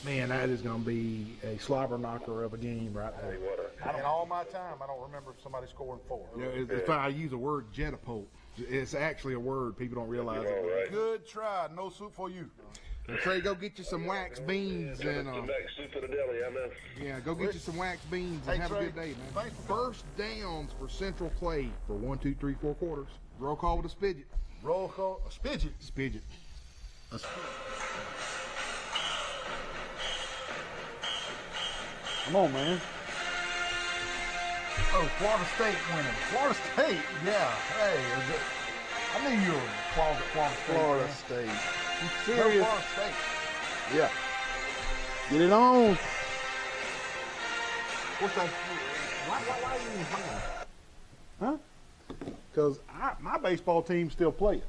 Man, that is going to be a slobber knocker of a game right there. In all my time, I don't remember somebody scoring 4. Yeah, it's fine. I use a word, jetapult. It's actually a word. People don't realize it. Right. Good try. No soup for you. And Trey, go get you some wax beans and Come back, soup for the deli, man. yeah, go get you some wax beans and Hey, have Trey, a good day, man. thanks for First downs for Central Clay for 1, 2, 3, 4 quarters. Roll call with a spidget. Roll call. A spidget. Spidget. Come on, man. Oh, Florida State winning. Florida State, yeah. Hey, I knew you were a closet Florida State. State. You serious? Florida State. Yeah. Get it on. What's that? Why are you even playing? Huh? Because my baseball team still playing.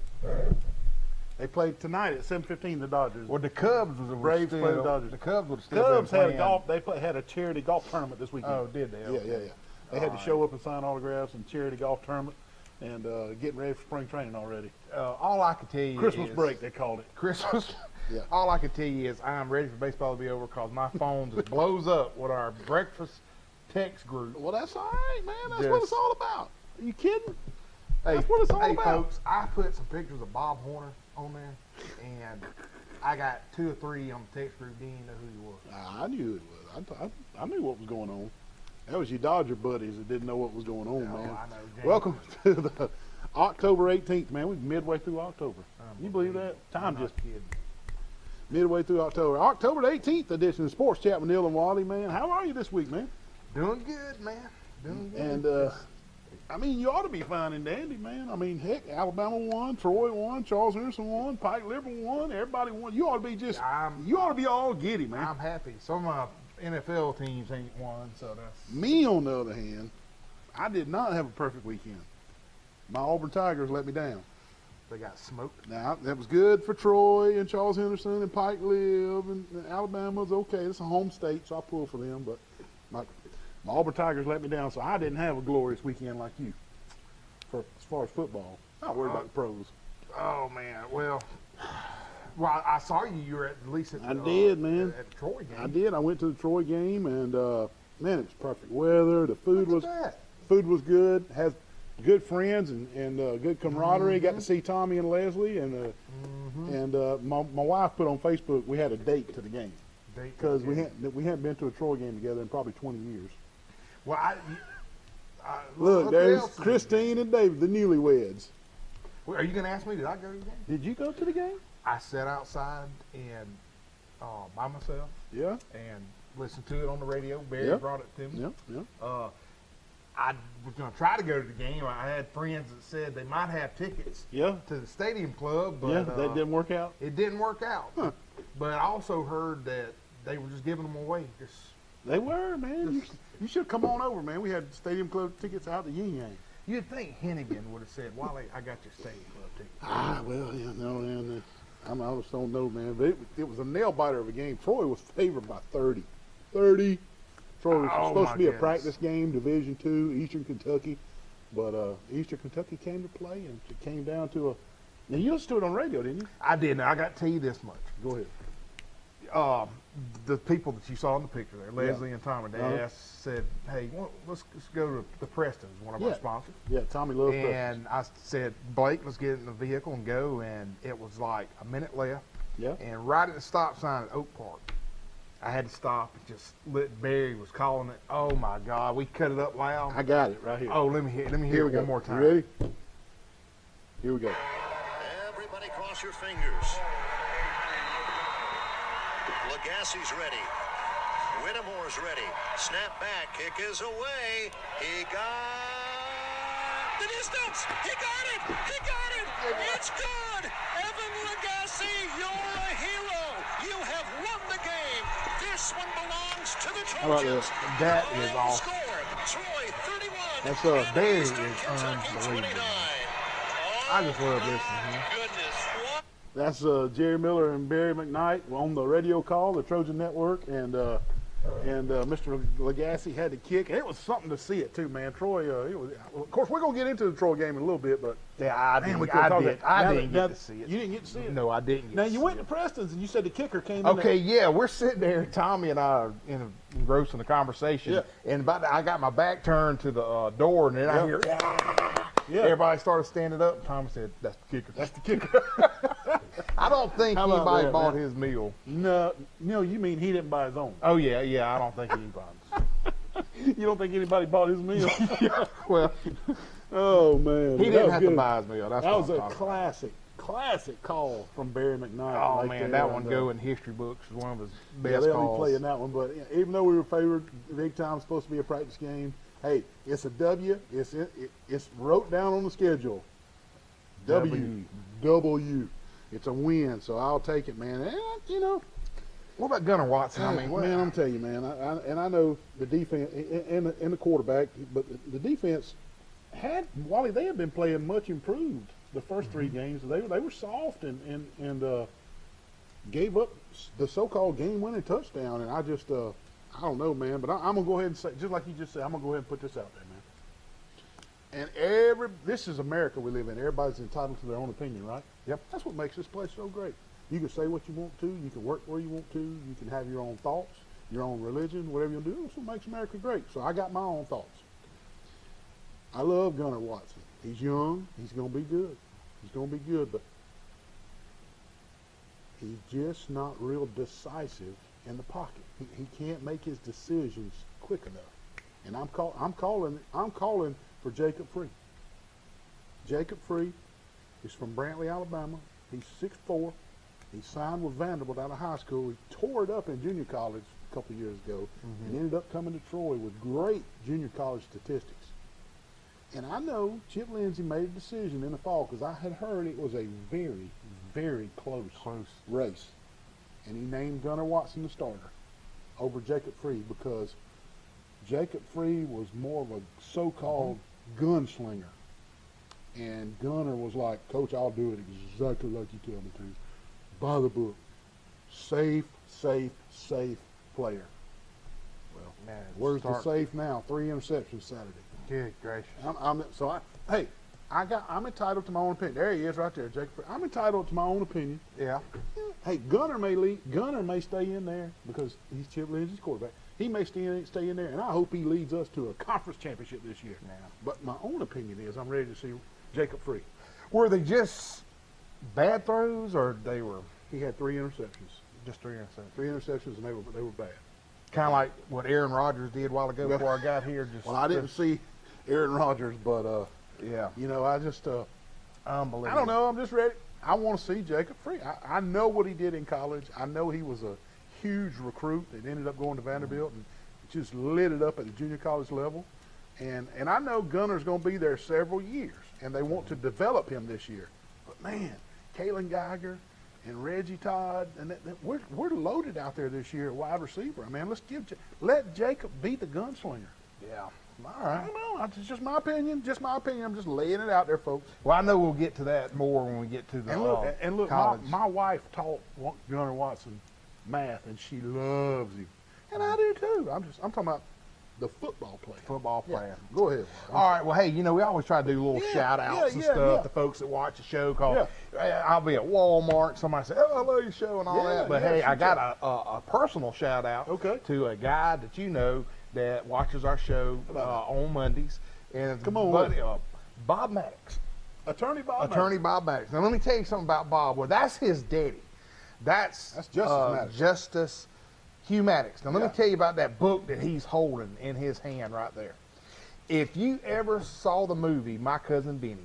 They played tonight at 7:15. The Dodgers. Well, the Cubs was Braves still, play the Dodgers. The Cubs would still Cubs been had a playing. golf. They had a charity golf tournament this weekend. Oh, did they? Yeah, yeah, yeah. They had to show up and sign autographs and charity golf tournament, and getting ready for spring training already. All I can tell you Christmas is break they called it. Christmas. Yeah. All I can tell you is I'm ready for baseball to be over because my phone just blows up with our breakfast text group. Well, that's all right, man. That's what it's all about. Are you kidding? Hey, That's what it's all hey, about. folks, I put some pictures of Bob Horner on there, and I got 2 or 3 on the text group. Didn't even know who he was. I knew it was. I knew what was going on. That was your Dodger buddies that didn't know what was going on, Oh, man. I know. James. Welcome to the October 18th, man. We're midway through October. You believe that? Time I'm not just kidding. midway through October. October the 18th edition of Sports Chat with Neal and Wally, man. How are you this week, man? Doing good, man. Doing good. And, I mean, you ought to be fine and dandy, man. I mean, heck, Alabama won, Troy won, Charles Henderson won, Pike Liberal won, everybody won. You ought to be you ought to be all giddy, man. I'm happy. Some of my NFL teams ain't won, so that's. Me, on the other hand, I did not have a perfect weekend. My Auburn Tigers let me down. They got smoked. Now, that was good for Troy and Charles Henderson and Pike Live, and Alabama's okay. It's a home state, so I pull for them. But my Auburn Tigers let me down, so I didn't have a glorious weekend like you as far as football. Not worried about the pros. Oh man, well, I saw you. You were at least at. I did, man. At the Troy game. I did. I went to the Troy game, and man, it was perfect weather. The food Look was at that. food was good. Has good friends and good camaraderie. Got to see Tommy and Leslie, and my wife put on Facebook we had a date to the game because we hadn't been to a Troy game together in probably 20 years. Well, Look, what there's else is- Christine and David, the newlyweds. Well, are you gonna ask me? Did I go to the game? Did you go to the game? I sat outside and by myself Yeah, and listened to it on the radio. Barry Yeah. brought it to me. yeah, yeah. I was gonna try to go to the game. I had friends that said they might have tickets Yeah, to the stadium club, but yeah, that didn't work out. it didn't work out. Huh. But I also heard that they were just giving them away. They were, man. You should come on over, man. We had stadium club tickets out the yin yang. You'd think Hennigan would have said, "Wally, I got your stadium club ticket." Well, yeah, no, man. I just don't know, man. But it was a nail biter of a game. Troy was favored by 30. 30. Troy was Oh, supposed my to be a goodness. practice game, Division II, Eastern Kentucky. But Eastern Kentucky came to play, and it came down to a. Now, you listened to it on radio, didn't you? I didn't. I got to tell you this much. Go ahead. The people that you saw in the picture there, Leslie and Tom, they Uh-huh. said, "Hey, let's go to the Prestons, one of our Yeah. sponsors." Yeah, Tommy loves Preston. And I said, "Blake, let's get in the vehicle and go." And it was like a minute left. Yeah. And right at the stop sign at Oak Park, I had to stop and just Barry was calling it. Oh my God, we cut it up loud. I got it right here. Oh, let me hear here we it go. one more time. You ready? Here we go. Everybody cross your fingers. Lagassi's ready. Whittemore's ready. Snap back. Kick is away. He got the distance. He got it. He got it. It's good. Evan Lagassi, you're a hero. You have won the game. This one belongs to the How about Trojans. that? That is Final awesome. score, Troy 31. That's, and Barry Eastern is Kentucky unbelievable. 29. I just love listening to him. Goodness, what? That's Jerry Miller and Barry McKnight on the radio call, the Trojan Network, and and Mr. Legacy had to kick. And it was something to see it too, man. Troy, of course, we're gonna get into the Troy game in a little bit, but Yeah, I man, didn't. we could've I talked did. about- I now didn't that- get to see it. You didn't get to see it. No, I didn't. Get Now to you see went it. to Preston's, and you said the kicker came in. Okay, yeah, we're sitting there, Tommy and I are engrossed in the conversation, Yeah. and I got my back turned to the door, and then I hear, Yeah. everybody started standing up. Tommy said, "That's the kicker." That's the kicker. I don't think How about anybody that, bought man? his meal. No, you mean he didn't buy his own? Oh yeah, I don't think anybody. You don't think anybody bought his meal? Well, Oh man, he that didn't was have good. to buy his meal. That's That what was I'm a talking about. classic call from Barry McKnight. Oh right man, there, that one and, go in history books as one of his Yeah, best they'll calls. be playing that one, but even though we were favored big time, supposed to be a practice game. Hey, it's a W. It's wrote down on the schedule. W. It's a win, so I'll take it, man. And, What about Gunnar Watson? I mean, man, I'm telling you, man. I know the defense and the quarterback, but the defense had Wally. They had been playing much improved the first three games. They were soft and gave up the so-called game-winning touchdown. And I just I don't know, man. But I'm gonna go ahead and say, just like you just said, I'm gonna go ahead and put this out there, man. And this is America we live in. Everybody's entitled to their own opinion, right? Yep. That's what makes this place so great. You can say what you want to. You can work where you want to. You can have your own thoughts, your own religion, whatever you do. That's what makes America great. So I got my own thoughts. I love Gunnar Watson. He's young. He's going to be good. He's going to be good, but he's just not real decisive in the pocket. He can't make his decisions quick enough. And I'm calling for Jacob Free. Jacob Free is from Brantley, Alabama. He's 6'4". He signed with Vanderbilt out of high school. He tore it up in junior college a couple of years ago and ended up coming to Troy with great junior college statistics. And I know Chip Lindsey made a decision in the fall because I had heard it was a very, very close race. And he named Gunnar Watson the starter over Jacob Free because Jacob Free was more of a so-called gunslinger. And Gunnar was like, "Coach, I'll do it exactly like you tell me to. By the book. Safe player." Well, Man, where's the safe now? 3 interceptions Saturday. Good gracious. I'm entitled to my own opinion. There he is right there, Jake. I'm entitled to my own opinion. Yeah. Hey, Gunnar may stay in there because he's Chip Lindsey's quarterback. He may stay in there, and I hope he leads us to a conference championship this year. Yeah. But my own opinion is I'm ready to see Jacob Free. Were they just bad throws, or they were He had 3 interceptions. just 3 interceptions? 3 interceptions, and they were bad. Kind of like what Aaron Rodgers did a while ago before I got here. Just Well, I didn't see Aaron Rodgers, but Yeah. I just Unbelievable. I don't know. I'm just ready. I want to see Jacob Free. I know what he did in college. I know he was a huge recruit that ended up going to Vanderbilt and just lit it up at the junior college level. And I know Gunnar's going to be there several years, and they want to develop him this year. But, man, Kalen Geiger and Reggie Todd, and we're loaded out there this year at wide receiver. I mean, let Jacob be the gunslinger. Yeah. All I right. don't know. It's just my opinion. I'm just laying it out there, folks. Well, I know we'll get to that more when we get to the And look, college. my wife taught Gunnar Watson math, and she loves him, and I do too. I'm talking about the football player. Football player. Yeah. Go ahead. All right. Well, hey, we always try to do little shout outs and stuff to folks that watch the show. Cause I'll be at Walmart. Somebody say, "Oh, I love your show" and all that. But hey, I got a personal shout out to a guy that that watches our show on Mondays. And Come on, buddy, Bob Maddox. Attorney Bob. Attorney Bob Maddox. Now, let me tell you something about Bob. Well, that's his daddy. That's Justice Maddox. Justice Hugh Maddox. Now, let me tell you about that book that he's holding in his hand right there. If you ever saw the movie My Cousin Benny,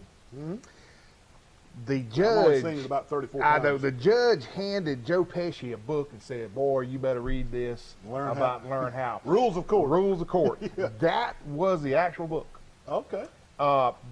the I've only judge, seen it about 34 I times. know, the judge handed Joe Pesci a book and said, "Boy, you better read this Learn learn how." Rules of court. Rules of court. That was the actual book. Okay.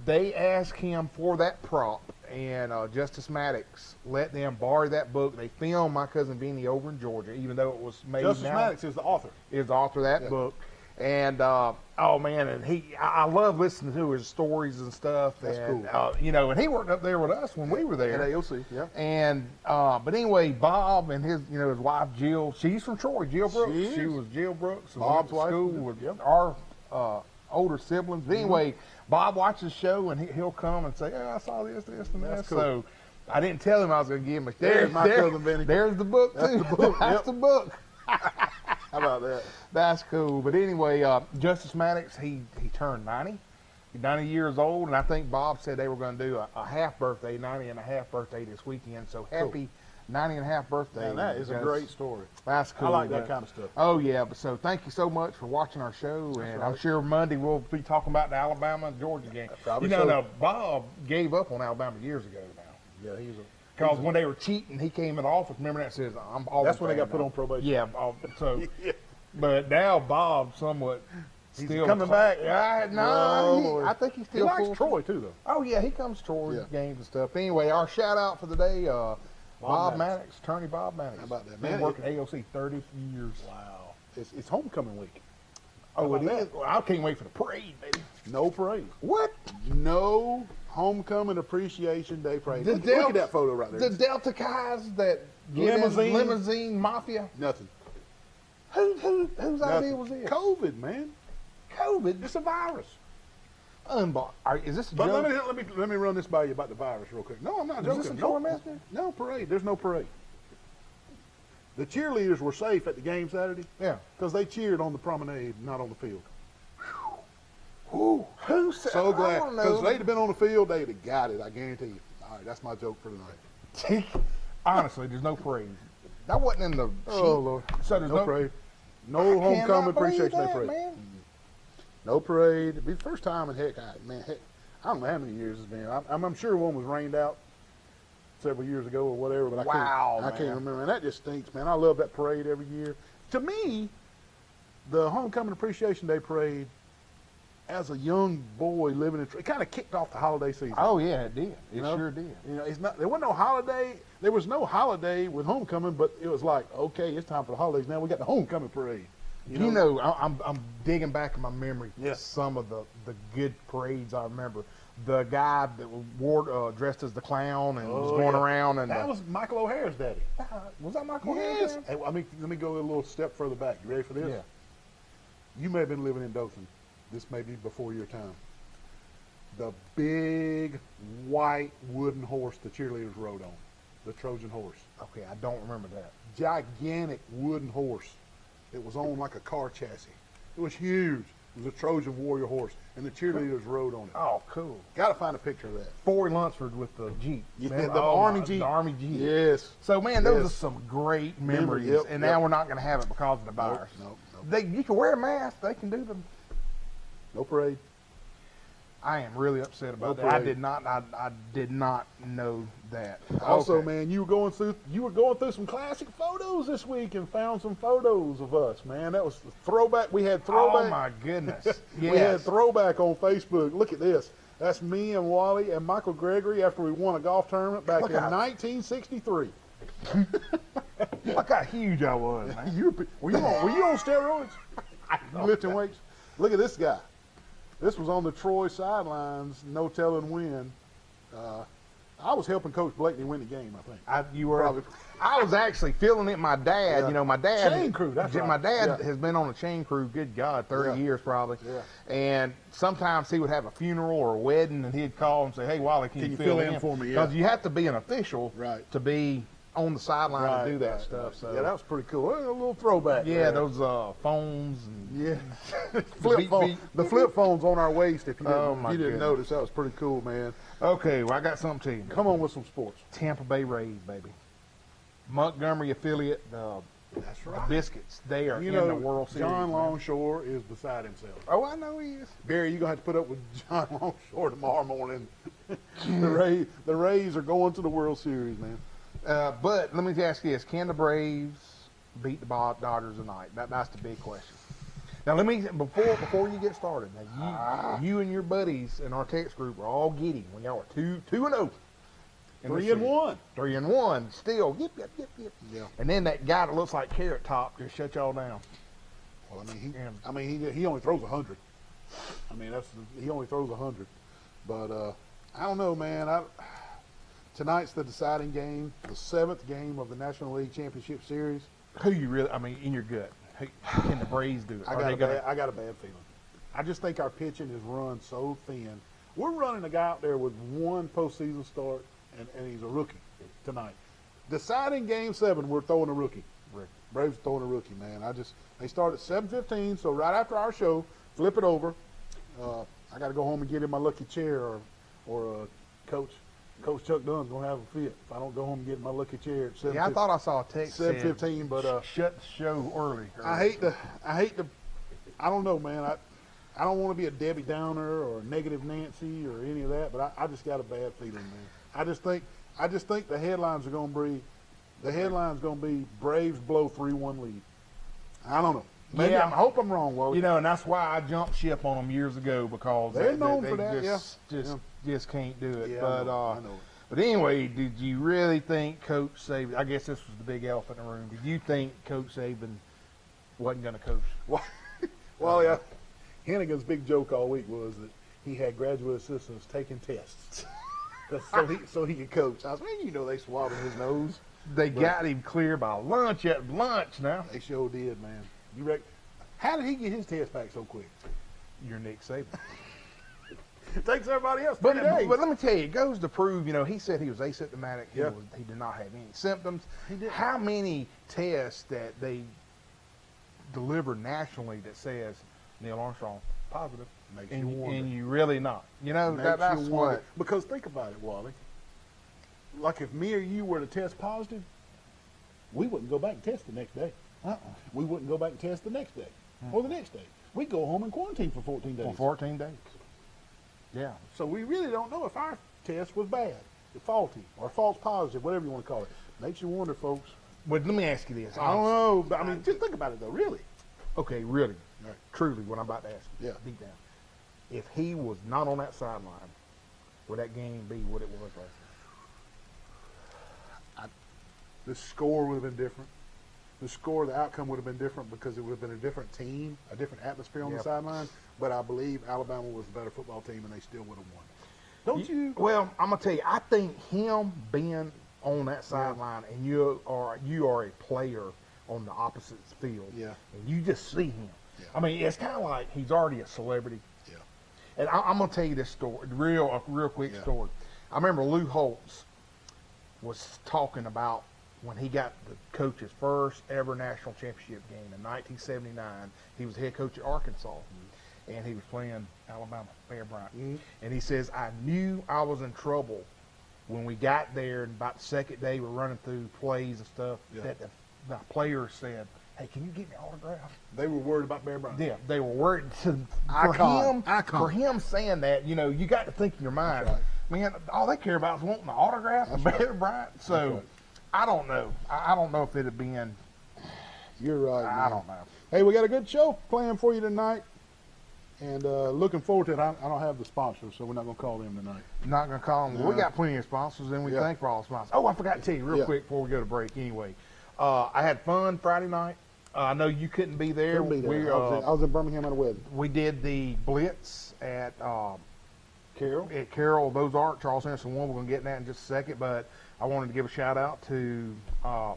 They asked him for that prop, and Justice Maddox let them borrow that book. They filmed My Cousin Benny over in Georgia, even though it was made Justice now. Maddox is the author. Is the author of that book. And oh man, and I love listening to his stories and stuff. That's and, cool. You know, and he worked up there with us when we were there At AOC, yeah. And but anyway, Bob and his his wife Jill, she's from Troy. Jill Brooks. She was Jill Brooks. And Bob's went to school wife. with our older siblings. But anyway, Bob watches the show and he'll come and say, "Oh, I saw this, and That's this." cool. So I didn't tell him I was going to give him a. There's my cousin Benny. There's the book too. That's the book. That's Yep. the book. How about that? That's cool. But anyway, Justice Maddox, he turned 90. He's 90 years old, and I think Bob said they were going to do a half birthday, 90 and a half birthday this weekend. So happy 90 and a half birthday. Man, that is a great story. That's cool. I like that kind of stuff. Oh, yeah. But so thank you so much for watching our show. And I'm sure Monday we'll be talking about the Alabama and Georgia game. Probably you know, so. now, Bob gave up on Alabama years ago now. Yeah, he's a. Because when they were cheating, he came in office. Remember that says, I'm always That's when they got put on probation. Yeah. So, Yeah. but now Bob somewhat He's still coming back. Yeah, Oh, no, Lord. I think he's He still likes full- Troy too, though. Oh yeah, he comes to Troy Yeah. games and stuff. Anyway, our shout out for the day, Bob Maddox. Maddox, attorney Bob Maddox. How about that, Been man? working at AOC 30 years. Wow. It's homecoming week. Oh, it about is. Well, I can't wait for the parade, baby. No parade. What? No homecoming appreciation day parade. The Look Del- at that photo right there. The Delta guys that get in limousine mafia. Nothing. Whose Nothing. idea was this? COVID, man. COVID. It's a virus. Is this a But joke? let me run this by you about the virus real quick. No, I'm not Is joking. this a no, Troy messenger? no parade. There's no parade. The cheerleaders were safe at the game Saturday Yeah. because they cheered on the promenade, not on the field. Who said? So I glad don't know. because they'd have been on the field, they'd have got it. I guarantee you. All right, that's my joke for tonight. Honestly, there's no parade. That wasn't in the sheet. Oh Lord. So there's No parade. No homecoming appreciation day parade. Man. No parade. It'd be the first time in heck, I don't know how many years it's been. I'm sure one was rained out several years ago or whatever, but Wow, I can't man. remember. And that just stinks, man. I love that parade every year. To me, the Homecoming Appreciation Day parade, as a young boy living in, it kind of kicked off the holiday season. Oh yeah, it did. It You know? sure did. You know, it's not. There wasn't no holiday. There was no holiday with homecoming, but it was like, okay, it's time for the holidays. Now we got the homecoming parade. You know, I'm digging back in my memory. Yes. Some of the good parades I remember. The guy that wore dressed as the clown and was going around and that was Michael O'Hare's daddy. was that Michael? Yes. Hayes? Hey, let me go a little step further back. You ready for this? Yeah. You may have been living in Dothan. This may be before your time. The big white wooden horse the cheerleaders rode on, the Trojan horse. Okay, I don't remember that. Gigantic wooden horse. It was on like a car chassis. It was huge. It was a Trojan warrior horse, and the cheerleaders rode on it. Oh, cool. Got to find a picture of that. Forey Lunsford with the Jeep. Yeah, Man, the Army my- Jeep. The Army Jeep. Yes. So, man, those Yes. are some great memories, Yep, and yep. now we're not going to have it because of the Nope, virus. nope. You can wear a mask. They can do them. No parade. I am really upset about No that. I parade. did not know that. Also, Okay. man, you were going through some classic photos this week and found some photos of us, man. That was the throwback. We had throwback. Oh my goodness! We had Yes. throwback on Facebook. Look at this. That's me and Wally and Michael Gregory after we won a golf tournament back Look in out. 1963. Look how huge I was, man. Were you on steroids? You lifting weights? Look at this guy. This was on the Troy sidelines, no telling when. I was helping Coach Blakeney win the game, I think. You were. Probably. I was actually feeling it. My dad, Yeah. you know, my dad. Chain crew, that's right. My dad Yeah. has been on a chain crew. Good God, 30 Yeah. years probably. Yeah. And sometimes he would have a funeral or a wedding, and he'd call and say, "Hey, Wally, can you fill in for me?" Yeah. Because you have to be an official Right. to be on the sideline to do that right, stuff. right. So Yeah, that was pretty cool. A little throwback. yeah, there. those phones and Yeah. Flip beep, phone. beep. The flip phone's on our waist. If you didn't, Oh, my you didn't goodness. notice, that was pretty cool, man. Okay, well, I got something to you. Come on with some sports. Tampa Bay Rays, baby. Montgomery affiliate, That's the Biscuits. They are You in know, the World Series. John man. Longshore is beside himself. Oh, I know he is. Barry, you're going to have to put up with John Longshore tomorrow morning. the Rays are going to the World Series, man. But let me ask you this: can the Braves beat the Dodgers tonight? That's the big question. Now, let me before you get started. Now, you and your buddies in our text group are all giddy when y'all are 2-0. 3-1. 3-1. Still, yip. Yeah. And then that guy that looks like Carrot Top just shut y'all down. Well, he only throws 100. He only throws 100. But I don't know, man. Tonight's the deciding game, the 7th game of the National League Championship Series. Who you really? In your gut, can the Braves do it? I got a bad feeling. I just think our pitching is run so thin. We're running a guy out there with one postseason start, and he's a rookie tonight. Deciding Game 7, we're throwing a rookie. Braves throwing a rookie, man. They start at 7:15, so right after our show, flip it over. I got to go home and get in my lucky chair, or Coach Chuck Dunn's gonna have a fit if I don't go home and get in my lucky chair at 7:15. Yeah, I thought I saw a text 7:15, but shut the show early. I hate to. I don't know, man. I don't want to be a Debbie Downer or a negative Nancy or any of that, but I just got a bad feeling, man. I just think the headlines are going to be Braves blow 3-1 lead. I don't know. Maybe I hope I'm wrong, Wally. And that's why I jumped ship on them years ago, because they're known for that. Just can't do it. Yeah, but I know. But anyway, did you really think Coach Saban? I guess this was the big elephant in the room. Did you think Coach Saban wasn't going to coach? Well, Hennigan's big joke all week was that he had graduate assistants taking tests so he could coach. I was they swabbing his nose. They got him clear by lunch at lunch now. They sure did, man. How did he get his test back so quick? You're Nick Saban. It takes everybody else 3 days. But let me tell you, it goes to prove, he said he was asymptomatic. He did not have any symptoms. He did. How many tests that they deliver nationally that says Neil Armstrong positive, Makes you wonder. And you really not. That's you what. Because think about it, Wally. Like if me or you were to test positive, we wouldn't go back and test the next day. We wouldn't go back and test the next day or the next day. We'd go home and quarantine for 14 days. For 14 days. Yeah. So we really don't know if our test was bad, faulty, or false positive, whatever you want to call it. Makes you wonder, folks. But let me ask you this. I don't know. But just think about it, though, really. Okay, really. Right. Truly, what I'm about to ask you. Yeah. Deep down. If he was not on that sideline, would that game be what it was last night? The score would have been different. The outcome would have been different because it would have been a different team, a different atmosphere on the sideline. But I believe Alabama was a better football team, and they still would have won. Don't you? Well, I'm gonna tell you, I think him being on that sideline and you are a player on the opposite field, and you just see him. Yeah. It's kind of like he's already a celebrity. Yeah. And I'm gonna tell you this story, a real quick story. I remember Lou Holtz was talking about when he got the coach's first ever national championship game in 1979. He was head coach at Arkansas, and he was playing Alabama, Bear Bryant. And he says, I knew I was in trouble when we got there, and about the second day we're running through plays and stuff, that the players said, hey, can you get me an autograph? They were worried about Bear Bryant. Yeah, they were worried. For him saying that, you got to think in your mind, man, all they care about is wanting an autograph from Bear Bryant. So I don't know. I don't know if it had been. You're right, man. I don't know. Hey, we got a good show planned for you tonight. And looking forward to it. I don't have the sponsors, so we're not going to call them tonight. Not going to call them. Well, we got plenty of sponsors, and we thank for all the sponsors. Oh, I forgot to tell you real quick before we go to break anyway. I had fun Friday night. I know you couldn't be there. I was in Birmingham at a wedding. We did the Blitz at Carroll. At Carroll, those Art, Charles Henderson won. We're going to get in that in just a second, but I wanted to give a shout out to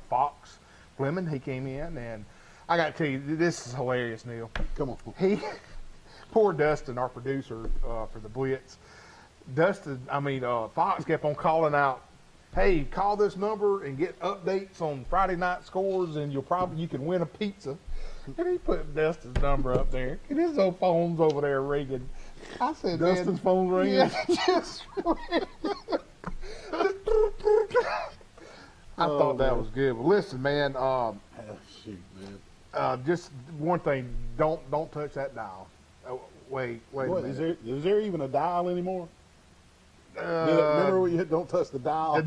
Fox Fleming. He came in, and I got to tell you, this is hilarious, Neil. Come on. Poor Dustin, our producer for the Blitz. Fox kept on calling out, hey, call this number and get updates on Friday night scores, and you can win a pizza. And he put Dustin's number up there, and his old phone's over there ringing. I said, Dustin's phone's ringing? Yeah, just I thought that was good. But listen, man, just one thing, don't touch that dial. Wait a minute. Is there even a dial anymore? Remember when you hit don't touch the dial?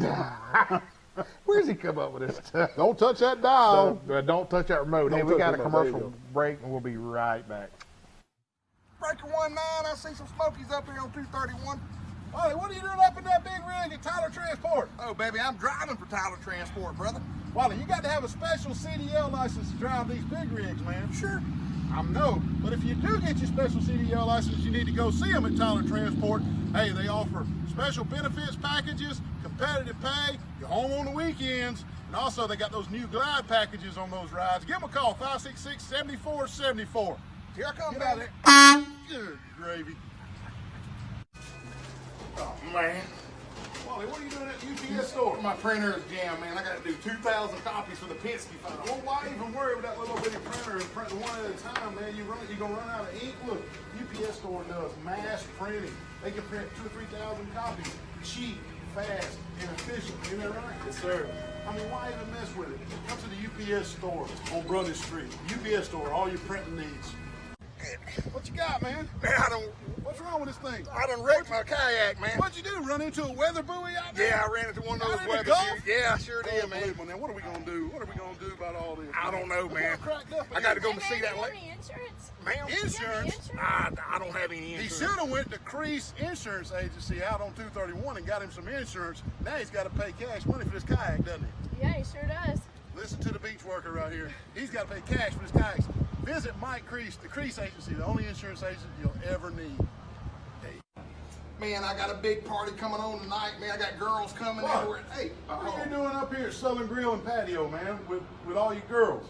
Where's he come up with this stuff? Don't touch that dial. Don't touch that remote. Hey, we got a commercial break, and we'll be right back. Breaker 19, I see some smokies up here on 231. Ollie, what are you doing up in that big rig at Tyler Transport? Oh, baby, I'm driving for Tyler Transport, brother. Wally, you got to have a special CDL license to drive these big rigs, man. Sure. I know, but if you do get your special CDL license, you need to go see them at Tyler Transport. Hey, they offer special benefits packages, competitive pay, you're home on the weekends, and also they got those new glide packages on those rides. Give them a call, 566-7474. Here I come, Get baby. Good gravy. Oh, man. Wally, what are you doing at the UPS store? My printer is jammed, man. I got to do 2,000 copies for the Penske file. Well, why even worry with that little bitty printer and print one at a time, man? You're gonna run out of ink. Look, UPS store does mass printing. They can print 2,000 or 3,000 copies, cheap, fast, and efficient. Isn't that right? Yes, sir. I mean, why even mess with it? Come to the UPS store on Brothers Street. UPS store, all your printing needs. What you got, man? Man, What's wrong with this thing? I done wrecked my kayak, man. What'd you do? Run into a weather buoy out there? Yeah, I ran into one of those Out in the weather Gulf? buoys. Yeah, I sure did, man. Unbelievable, man. What are we gonna do? What are we gonna do about all this? I don't know, man. Cracked up I got to go again. and see that lady. Any insurance? Ma'am? Insurance? I don't have any He insurance. should have went to Crease Insurance Agency out on 231 and got him some insurance. Now he's got to pay cash money for this kayak, doesn't he? Yeah, he sure does. Listen to the beach worker right here. He's got to pay cash for his kayaks. Visit Mike Crease, the Crease Agency, the only insurance agent you'll ever need. Man, I got a big party coming on tonight, man. I got girls coming What? everywhere. Hey, What are you doing up here at Southern Grill and Patio, man, with all you girls?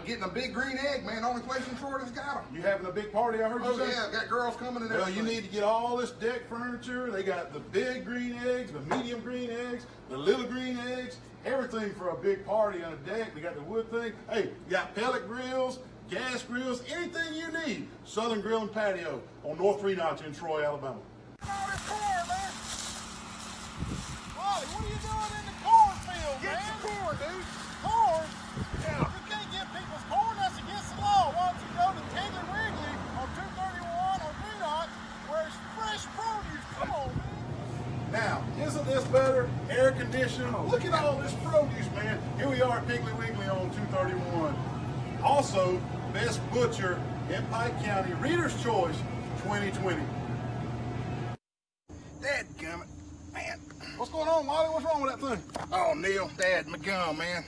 getting a big green egg, man. Only place in Florida's got them. You having a big party, I heard you Oh, say? yeah, got girls coming and Well, everything. you need to get all this deck furniture. They got the big green eggs, the medium green eggs, the little green eggs, everything for a big party on a deck. They got the wood thing. Hey, you got pellet grills, gas grills, anything you need. Southern Grill and Patio on North Three Notch in Troy, Alabama. Wally, what are you doing in the cornfield, man? Get your corn, dude. Corn? Yeah. You can't get people's corn. That's against the law. Why don't you go to Piggly Wiggly on 231 on Three Notch where it's fresh produce? Come on, man. Now, isn't this better? Air conditioning. Look at all this produce, man. Here we are at Piggly Wiggly on 231. Also, best butcher in Pike County, Reader's Choice 2020. Dadgummit, man. What's going on, Wally? What's wrong with that thing? Oh, Neal, Dad, my gum, man.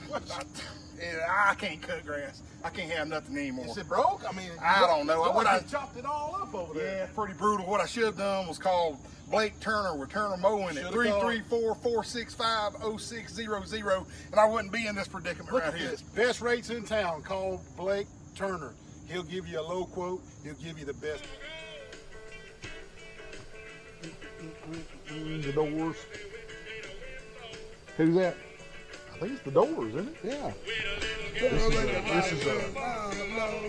I can't cut grass. I can't have nothing anymore. Is it broke? I mean, I don't know. What I I chopped it all up over there. Yeah, pretty brutal. What I should have done was called Blake Turner with Turner Mowing at Should've called. 334-465-0600, and I wouldn't be in this predicament Look right at here. this. Best rates in town. Call Blake Turner. He'll give you a low quote. He'll give you the best. The Doors. Who's that? I think it's the Doors, isn't it? Yeah.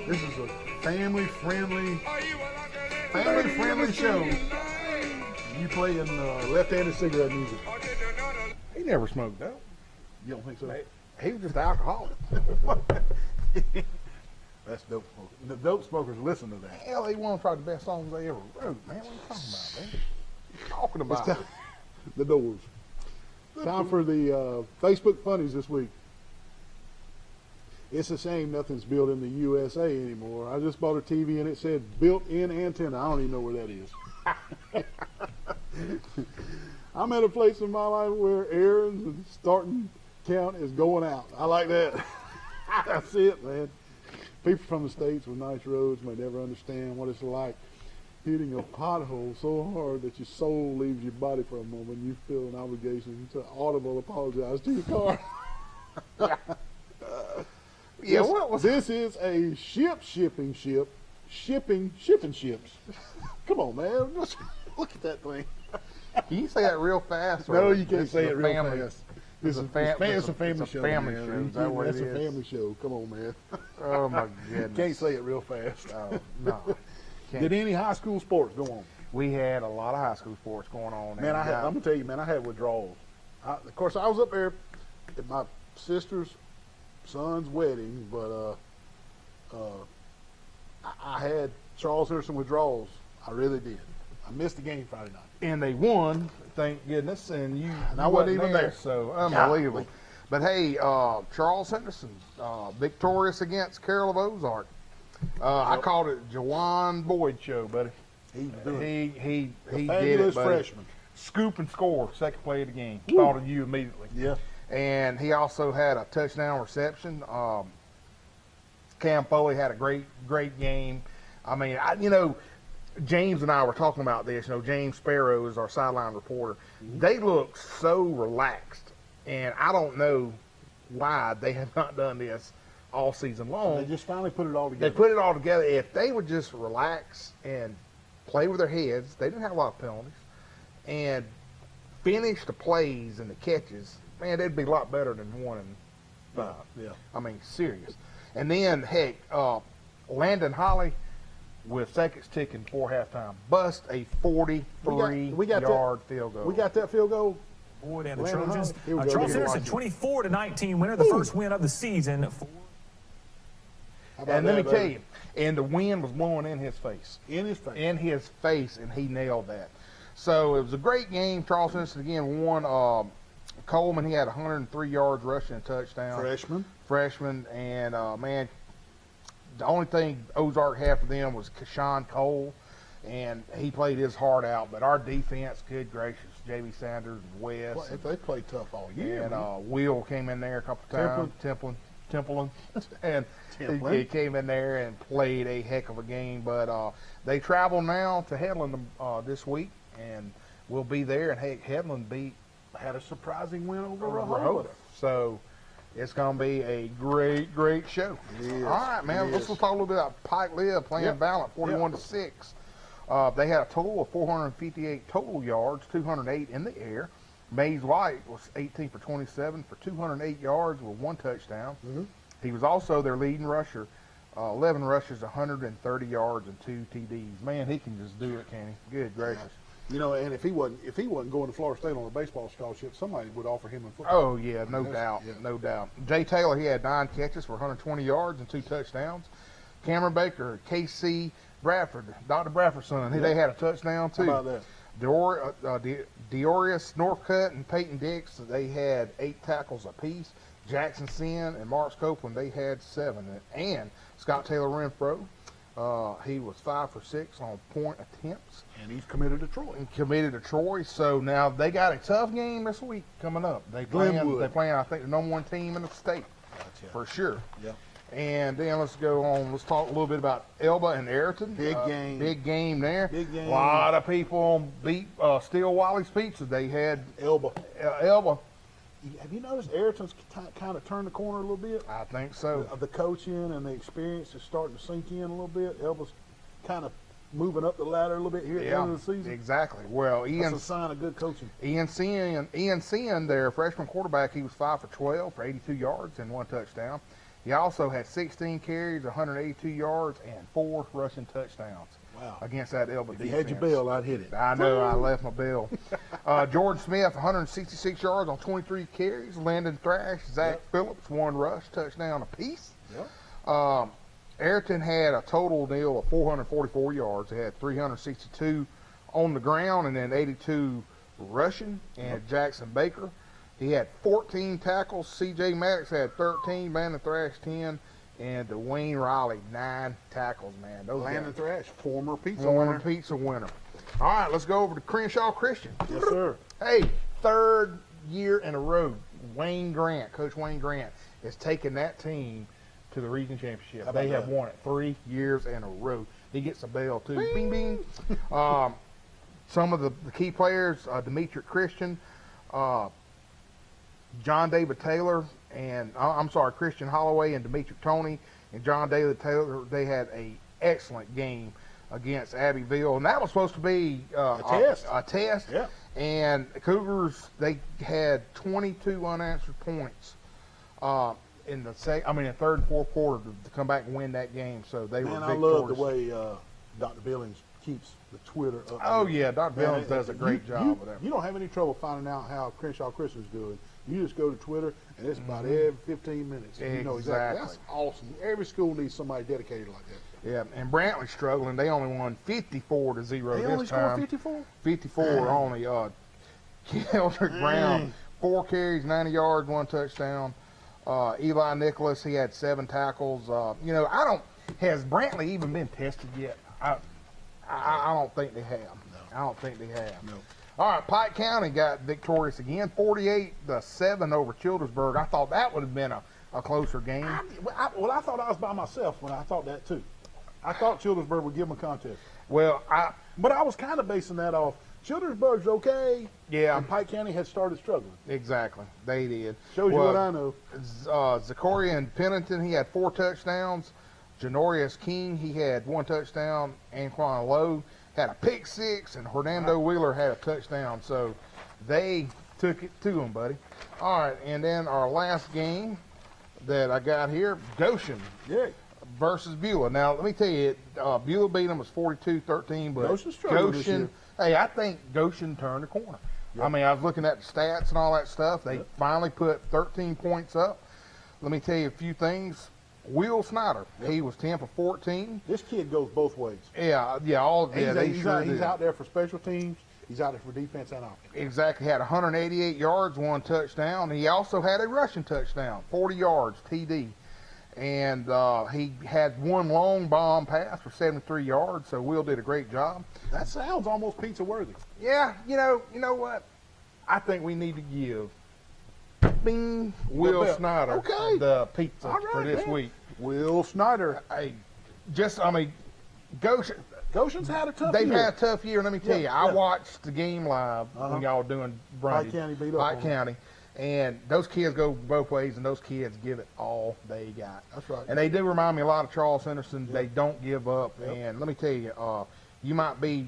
This is a family-friendly show. You playing left-handed cigarette music. He never smoked dope. You don't think so? He was just alcoholic. That's dope smoker. The dope smokers listen to that. Hell, he one of probably the best songs they ever wrote, man. What are you talking about, man? Talking It's about time, the Doors. Time for the Facebook funnies this week. It's a shame nothing's built in the USA anymore. I just bought a TV and it said built-in antenna. I don't even know where that is. I'm at a place in my life where errands and starting count is going out. I like that. That's it, man. People from the States with nice roads may never understand what it's like hitting a pothole so hard that your soul leaves your body for a moment. You feel an obligation to audible apologize to your car. Yeah, this, what was this is a shipping ships. Come on, man. Look at that thing. Can you say that real fast? No, or you can't this say is it a real family- fast. This is a It's family a family show. Family man. show. Is that what That's it a is? family show. Come on, man. Oh my goodness. Can't say it real fast. Oh, no. Can't. Did any high school sports go on? We had a lot of high school sports going on. Man, and, I'm gonna tell you, man, I had withdrawals. Of course, I was up there at my sister's son's wedding, but I had Charles Henderson withdrawals. I really did. I missed the game Friday night. and they won, thank goodness, and you And I wasn't even there. So unbelievable. Golly. But hey, Charles Henderson, victorious against Carroll of Ozark. I called it Jawan Boyd show, buddy. He was doing it. He The did fabulous it, buddy. freshman. Scoop and score, second play of the game. Thought of you immediately. Yeah. And he also had a touchdown reception. Cam Foley had a great game. I mean, James and I were talking about this. James Sparrow is our sideline reporter. Mm-hmm. They look so relaxed, and I don't know why they have not done this all season long. They just finally put it all together. They put it all together. If they would just relax and play with their heads, they didn't have a lot of penalties, and finish the plays and the catches, man, they'd be a lot better than 1-5. Yeah. I mean, serious. And then, heck, Landon Holly, with seconds ticking before halftime, bust a 43-yard field goal. We got that field goal. Boy, and the Trojans. Charles Henderson, 24-19 winner, the first win of the season. And let me tell you, and the wind was blowing in his face. In his face. In his face, and he nailed that. So it was a great game. Charles Henderson again won. Coleman, he had 103 yards rushing and touchdown. Freshman. And, man, the only thing Ozark had for them was Keshawn Cole, and he played his heart out. But our defense, good gracious, J.B. Sanders, West. They played tough all year. And Will came in there a couple times. Templin. And he came in there and played a heck of a game. But they travel now to Headland this week, and we'll be there. And, hey, Headland had a surprising win over Rehoboth. So it's going to be a great show. All right, man. Let's talk a little bit about Pike Live playing Valent, 41-6. They had a total of 458 total yards, 208 in the air. Mays White was 18 for 27 for 208 yards with 1 touchdown. Mm-hmm. He was also their leading rusher, 11 rushes, 130 yards, and 2 TDs. Man, he can just do it, can he? Good gracious. And if he wasn't going to Florida State on a baseball scholarship, somebody would offer him a football. Oh yeah, no doubt. Jay Taylor, he had 9 catches for 120 yards and 2 touchdowns. Cameron Baker, KC Bradford, Dr. Bradford's son, they had a touchdown too. How about that? Deorius Northcutt and Peyton Dix, they had 8 tackles apiece. Jackson Sin and Marks Copeland, they had 7. And Scott Taylor Renfro, he was 5 for 6 on point attempts. And he's committed to Troy. So now they got a tough game this week coming up. They playing, I think, the number 1 team in the state. Gotcha. For sure. Yeah. And then let's go on. Let's talk a little bit about Elba and Ayrton. Big game. Big game there. Big game. A lot of people beat Steel Wally's Pizza. They had Elba. Have you noticed Ayrton's kind of turned the corner a little bit? I think so. The coaching and the experience is starting to sink in a little bit. Elba's kind of moving up the ladder a little bit here at the end of the season. Exactly. Well, that's a sign of good coaching. Ian Sin, their freshman quarterback, he was 5 for 12 for 82 yards and 1 touchdown. He also had 16 carries, 182 yards, and 4 rushing touchdowns. Wow. Against that Elba defense. If you had your bell, I'd hit it. I know, I left my bell. Jordan Smith, 166 yards on 23 carries. Landon Thrash, Zach Phillips, 1 rush, touchdown apiece. Yep. Ayrton had a total deal of 444 yards. They had 362 on the ground and then 82 rushing. And Jackson Baker, he had 14 tackles. C.J. Maddox had 13. Landon Thrash, 10. And Dwayne Riley, 9 tackles, man. Landon Thrash, former pizza winner. All right, let's go over to Crenshaw Christian. Yes, sir. Hey, 3rd year in a row, Coach Wayne Grant, has taken that team to the region championship. They have won it 3 years in a row. He gets a bell, too. Bing, bing. Some of the key players, Demetric Christian, John David Taylor, and Christian Holloway and Demetric Tony and John David Taylor, they had an excellent game against Abbeville, and that was supposed to be a test. Yeah. And the Cougars, they had 22 unanswered points in the 3rd and 4th quarter to come back and win that game. So they were victorious. I love the way Dr. Billings keeps the Twitter up. Oh yeah, Dr. Billings does a great job with that. You don't have any trouble finding out how Crenshaw Christian's doing. You just go to Twitter, and it's about every 15 minutes. Exactly. You know exactly. That's awesome. Every school needs somebody dedicated like that. Yeah, and Brantley's struggling. They only won 54-0 this time. They only scored 54? 54 only. Keldrick Brown, 4 carries, 90 yards, 1 touchdown. Eli Nicholas, he had 7 tackles. Has Brantley even been tested yet? I don't think they have. No. I don't think they have. No. All right, Pike County got victorious again, 48-7 over Childersburg. I thought that would have been a a closer game. I thought I was by myself when I thought that too. I thought Childersburg would give them a contest. Well, But I was kind of basing that off. Childersburg's okay. Yeah. And Pike County had started struggling. Exactly. They did. Shows you what I know. Zachariah Pennington, he had 4 touchdowns. Janorius King, he had 1 touchdown. Anquan Lowe had a pick 6, and Hernando Wheeler had a touchdown. So they took it to him, buddy. All right, and then our last game that I got here, Goshen versus Beulah. Now, let me tell you, Beulah beat them was 42-13, but Goshen, hey, I think Goshen turned the corner. Yep. I mean, I was looking at the stats and all that stuff. They finally put 13 points up. Let me tell you a few things. Will Snyder, he was 10 for 14. This kid goes both ways. He's out there for special teams. He's out there for defense and offense. Exactly. Had 188 yards, 1 touchdown. He also had a rushing touchdown, 40 yards, TD. And he had 1 long bomb pass for 73 yards, so Will did a great job. That sounds almost pizza worthy. Yeah, you know what? I think we need to give Will Snyder the pizza for this week. Will Snyder. Hey, Goshen's had a tough year. They've had a tough year. Let me tell you, I watched the game live when y'all were doing Brady. Pike County beat up Pike County. And those kids go both ways, and those kids give it all they got. That's right. And they do remind me a lot of Charles Henderson. Yep. They don't give up. Yep. And let me tell you, you might be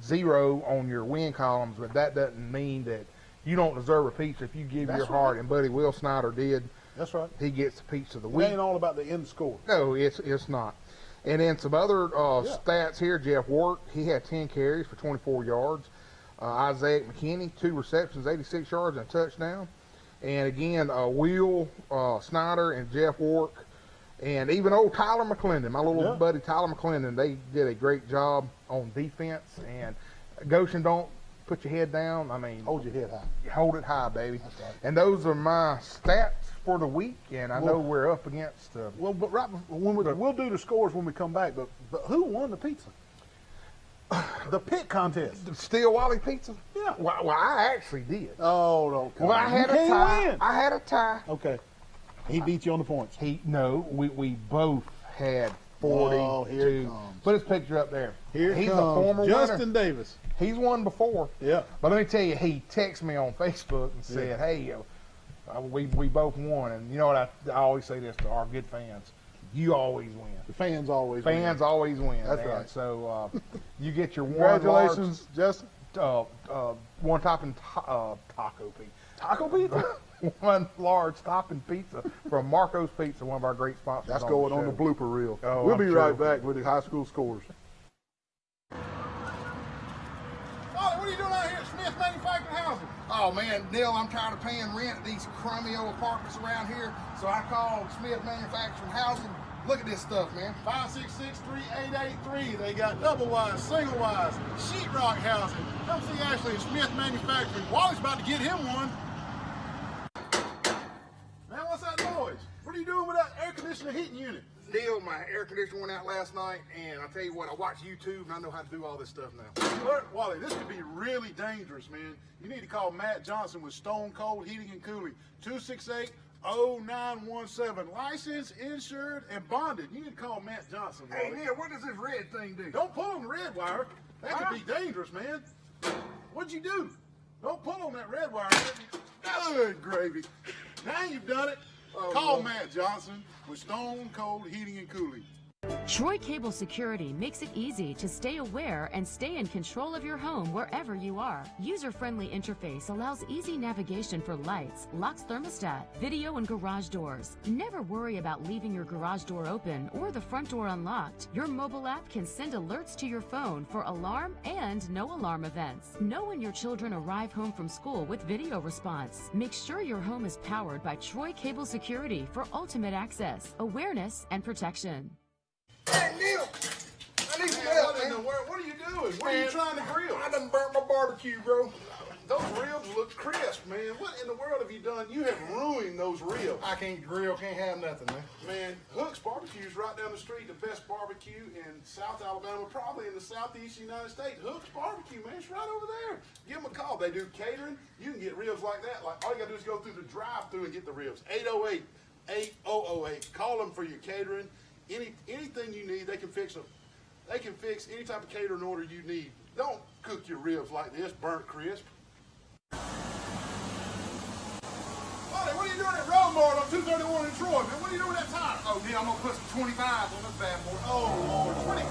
0 on your win columns, but that doesn't mean that you don't deserve a pizza if you give your heart. And Buddy Will Snyder did. That's right. He gets the pizza of the week. It ain't all about the end score. No, it's not. And then some other stats here. Jeff Work, he had 10 carries for 24 yards. Isaiah McKinney, 2 receptions, 86 yards, and a touchdown. And again, Will Snyder and Jeff Work, and even old Tyler McClendon, my little buddy Tyler McClendon, they did a great job on defense. And Goshen, don't put your head down. I mean, hold your head high. Hold it high, baby. That's right. And those are my stats for the week. And I know we're up against. But right when we'll do the scores when we come back. But who won the pizza? The pit contest. The Steel Wally pizza? Yeah. Well, I actually did. Oh, no. Well, I had a tie. Win. I had a tie. Okay. He beat you on the points. We both had 40. Oh, here it comes. Put his picture up there. He's a former Justin winner. Davis. He's won before. Yeah. But let me tell you, he texted me on Facebook and said, hey, we both won. And you know what? I always say this to our good fans. You always win. The fans always win. Fans always win. That's right. So you get your congratulations, Justin. One topping taco pizza. Taco pizza? One large topping pizza from Marco's Pizza, one of our great sponsors. That's going on the blooper reel. Oh, we'll be right back with the high school scores. What are you doing out here at Smith Manufacturing Housing? Oh man, Neal, I'm tired of paying rent at these crummy old apartments around here, so I called Smith Manufacturing Housing. Look at this stuff, man. 566-3883. They got double wise, single wise, sheetrock housing. Come see Ashley at Smith Manufacturing. Wally's about to get him one. Man, what's that noise? What are you doing with that air conditioner heating unit? Neal, my air conditioner went out last night, and I tell you what, I watch YouTube, and I know how to do all this stuff now. Look, Wally, this could be really dangerous, man. You need to call Matt Johnson with Stone Cold Heating and Cooling. 268-0917. Licensed, insured, and bonded. You need to call Matt Johnson, Wally. Hey, Neal, what does this red thing do? Don't pull on the red wire. That could be dangerous, man. What'd you do? Don't pull on that red wire. Good gravy. Now you've done it. Call Matt Johnson with Stone Cold Heating and Cooling. Troy Cable Security makes it easy to stay aware and stay in control of your home wherever you are. User-friendly interface allows easy navigation for lights, locks thermostat, video and garage doors. Never worry about leaving your garage door open or the front door unlocked. Your mobile app can send alerts to your phone for alarm and no alarm events. Know when your children arrive home from school with video response. Make sure your home is powered by Troy Cable Security for ultimate access, awareness, and protection. Hey, Neal, I need some help, man. What are you doing? What are you trying to grill? I done burnt my barbecue, bro. Those ribs look crisp, man. What in the world have you done? You have ruined those ribs. I can't grill, can't have nothing, man. Man, Hook's Barbecue's right down the street, the best barbecue in South Alabama, probably in the southeast United States. Hook's Barbecue, man, it's right over there. Give them a call. They do catering. You can get ribs like that. Like all you gotta do is go through the drive-through and get the ribs. 8008. Call them for your catering. Anything you need, they can fix them. They can fix any type of catering order you need. Don't cook your ribs like this, burnt crisp. Buddy, what are you doing at Roadmart on 231 in Troy, man? What are you doing with that tire? Oh, Neal, I'm gonna put some 25s on this bad boy. Oh, Lord, 25?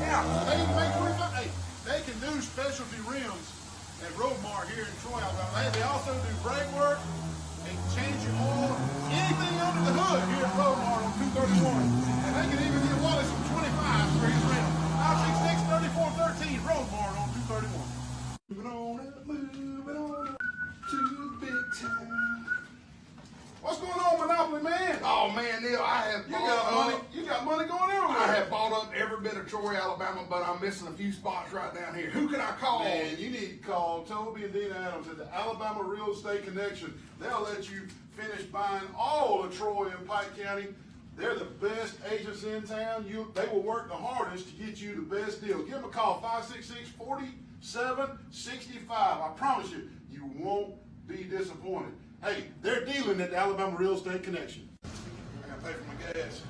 Yeah. They even make 25? Hey, they can do specialty rims at Roadmart here in Troy, Alabama. They also do brake work. They can change your oil, anything under the hood here at Roadmart on 231. And they can even get Wally some 25s for his rim. 566-3413, Roadmart on 231. Moving on up to the big time. What's going on, Monopoly man? Oh man, Neal, You got money going everywhere. I have bought up every bit of Troy, Alabama, but I'm missing a few spots right down here. Who can I call? Man, you need to call Toby and Dina Adams at the Alabama Real Estate Connection. They'll let you finish buying all of Troy and Pike County. They're the best agents in town. They will work the hardest to get you the best deal. Give them a call, 566-4765. I promise you, you won't be disappointed. Hey, they're dealing at the Alabama Real Estate Connection. I gotta pay for my gas.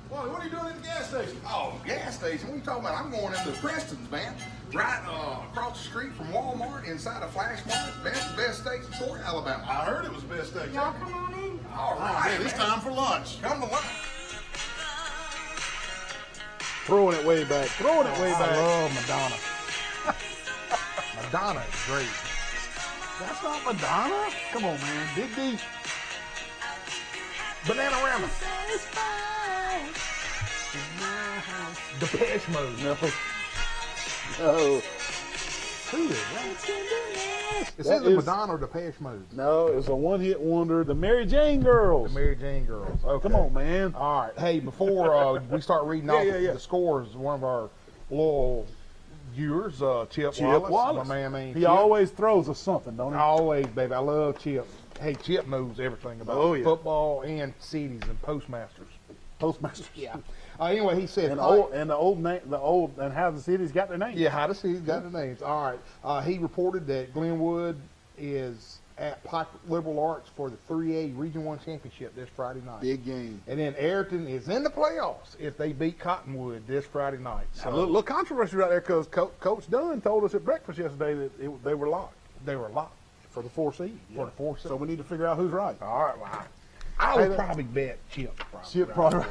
Wally, what are you doing at the gas station? Oh, gas station? What are you talking about? I'm going into Preston's, man. Right across the street from Walmart, inside a Flash Mart. Best steaks in Troy, Alabama. I heard it was the best steak. Y'all come on in. All right, Man, it's time for lunch. Come to lunch. Throwing it way back. Throwing it way I back. love Madonna. Madonna is great. That's not Madonna. Come on, man. Dig deep. Bananarama. Depeche Mode. No. Who is that? It That says is- Madonna or Depeche Mode. No, it's a one-hit wonder. The Mary Jane Girls. The Mary Jane Girls. Okay. Come on, man. All right. Hey, before we start reading off Yeah. the scores, one of our loyal viewers, Chip Chip Wallace. Wallace. My man named He Chip. always throws us something, don't he? Always, baby. I love Chip. Hey, Chip knows everything about Oh, yeah. football and cities and postmasters. Postmasters. Yeah. Anyway, he said, And the old and how the cities got their name. yeah, how to see got the names. All right. He reported that Glenwood is at Pike Liberal Arts for the 3A Region 1 Championship this Friday night. Big game. And then Ayrton is in the playoffs if they beat Cottonwood this Friday night. A little controversy right there because Coach Dunn told us at breakfast yesterday that they were locked They were locked for the 4 seed. for the 4 So we need to figure out who's right. All right. Well, I would probably bet Chip. Chip probably right.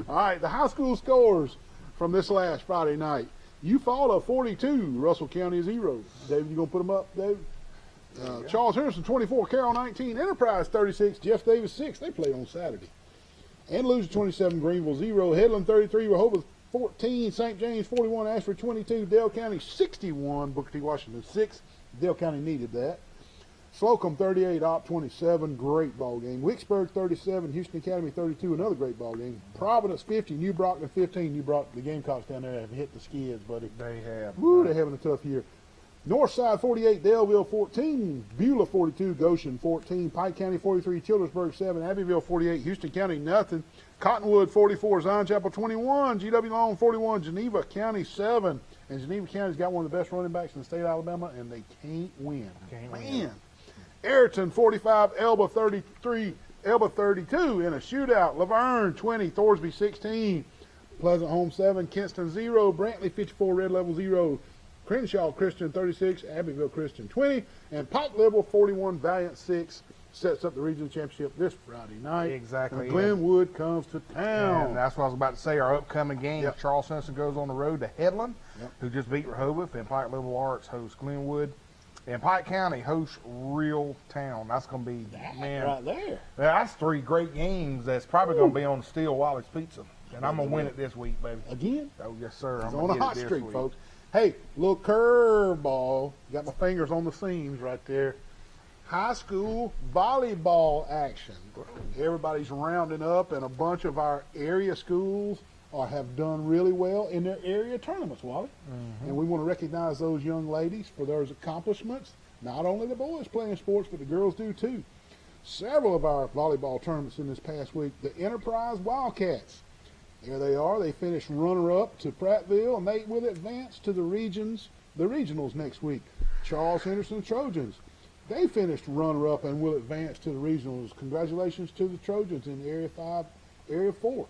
All right, the high school scores from this last Friday night. Eufaula 42, Russell County 0. David, you gonna put them up, David? Charles Henderson 24, Carroll 19, Enterprise 36, Jeff Davis 6. They played on Saturday. Andalusia 27, Greenville 0, Headland 33, Rehoboth 14, St. James 41, Ashford 22, Dale County 61, Booker T. Washington 6. Dale County needed that. Slocum 38, Op 27, great ball game. Wicksburg 37, Houston Academy 32, another great ball game. Providence 50, New Brockton 15. New Brockton, the Gamecocks down there have hit the skids, buddy. They have. Woo, they're having a tough year. Northside 48, Daleville 14, Beulah 42, Goshen 14, Pike County 43, Childersburg 7, Abbeville 48, Houston County nothing, Cottonwood 44, Zion Chapel 21, GW Long 41, Geneva County 7, and Geneva County's got one of the best running backs in the state of Alabama, and they can't win. Man. Ayrton 45, Elba 33, Elba 32 in a shootout. Laverne 20, Thorsby 16, Pleasant Home 7, Kinston 0, Brantley 54, Red Level 0, Crenshaw Christian 36, Abbeville Christian 20, and Pike Liberal 41, Valiant 6 sets up the regional championship this Friday night. Exactly. And Glenwood comes to town. And that's what I was about to say. Our upcoming game, Yep. Charles Simpson goes on the road to Headland, Yep. who just beat Rehoboth, and Pike Liberal Arts hosts Glenwood. And Pike County hosts Real Town. That's going to be, man, Right there. that's 3 great games that's probably going to be on Steel Wally's Pizza. And I'm going to win it this week, baby. Again? Oh, yes, sir. He's I'm on gonna a get hot it this streak, week. folks. Hey, little curveball. Got my fingers on the seams right there. High school volleyball action. Everybody's rounding up, and a bunch of our area schools have done really well in their area tournaments, Wally. And we want to recognize those young ladies for those accomplishments. Not only the boys playing sports, but the girls do too. Several of our volleyball tournaments in this past week. The Enterprise Wildcats. There they are. They finished runner-up to Prattville, and they will advance to the regionals next week. Charles Henderson Trojans They finished runner-up and will advance to the regionals. Congratulations to the Trojans in Area 5, Area 4.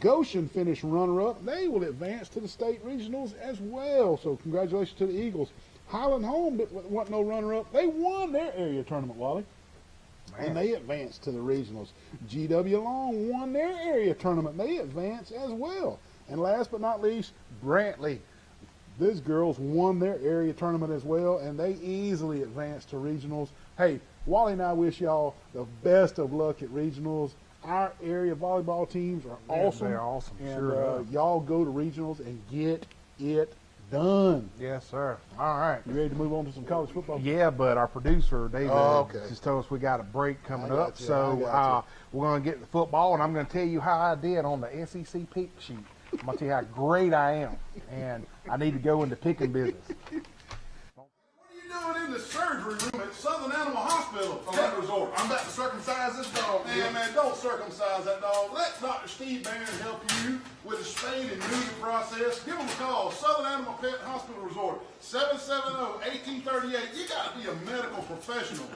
Goshen finished runner-up. They will advance to the state regionals as well. So congratulations to the Eagles. Highland Home wasn't no runner-up. They won their area tournament, Wally. Man. And they advanced to the regionals. GW Long won their area tournament. They advanced as well. And last but not least, Brantley. These girls won their area tournament as well, and they easily advanced to regionals. Hey, Wally and I wish y'all the best of luck at regionals. Our area volleyball teams are awesome. They're awesome. And Sure y'all go to regionals and get it done. Yes, sir. All right. You ready to move on to some college football? Yeah, but our producer, David, just told us we got a break coming up. So we're going to get to football, and I'm going to tell you how I did on the SEC pick sheet. I'm going to tell you how great I am, and I need to go into picking business. What are you doing in the surgery room at Southern Animal Hospital Pet Resort? I'm about to circumcise this dog. Man, don't circumcise that dog. Let Dr. Steve Barron help you with the spaying and neuter process. Give him a call. Southern Animal Pet Hospital Resort, 770-1838. You got to be a medical professional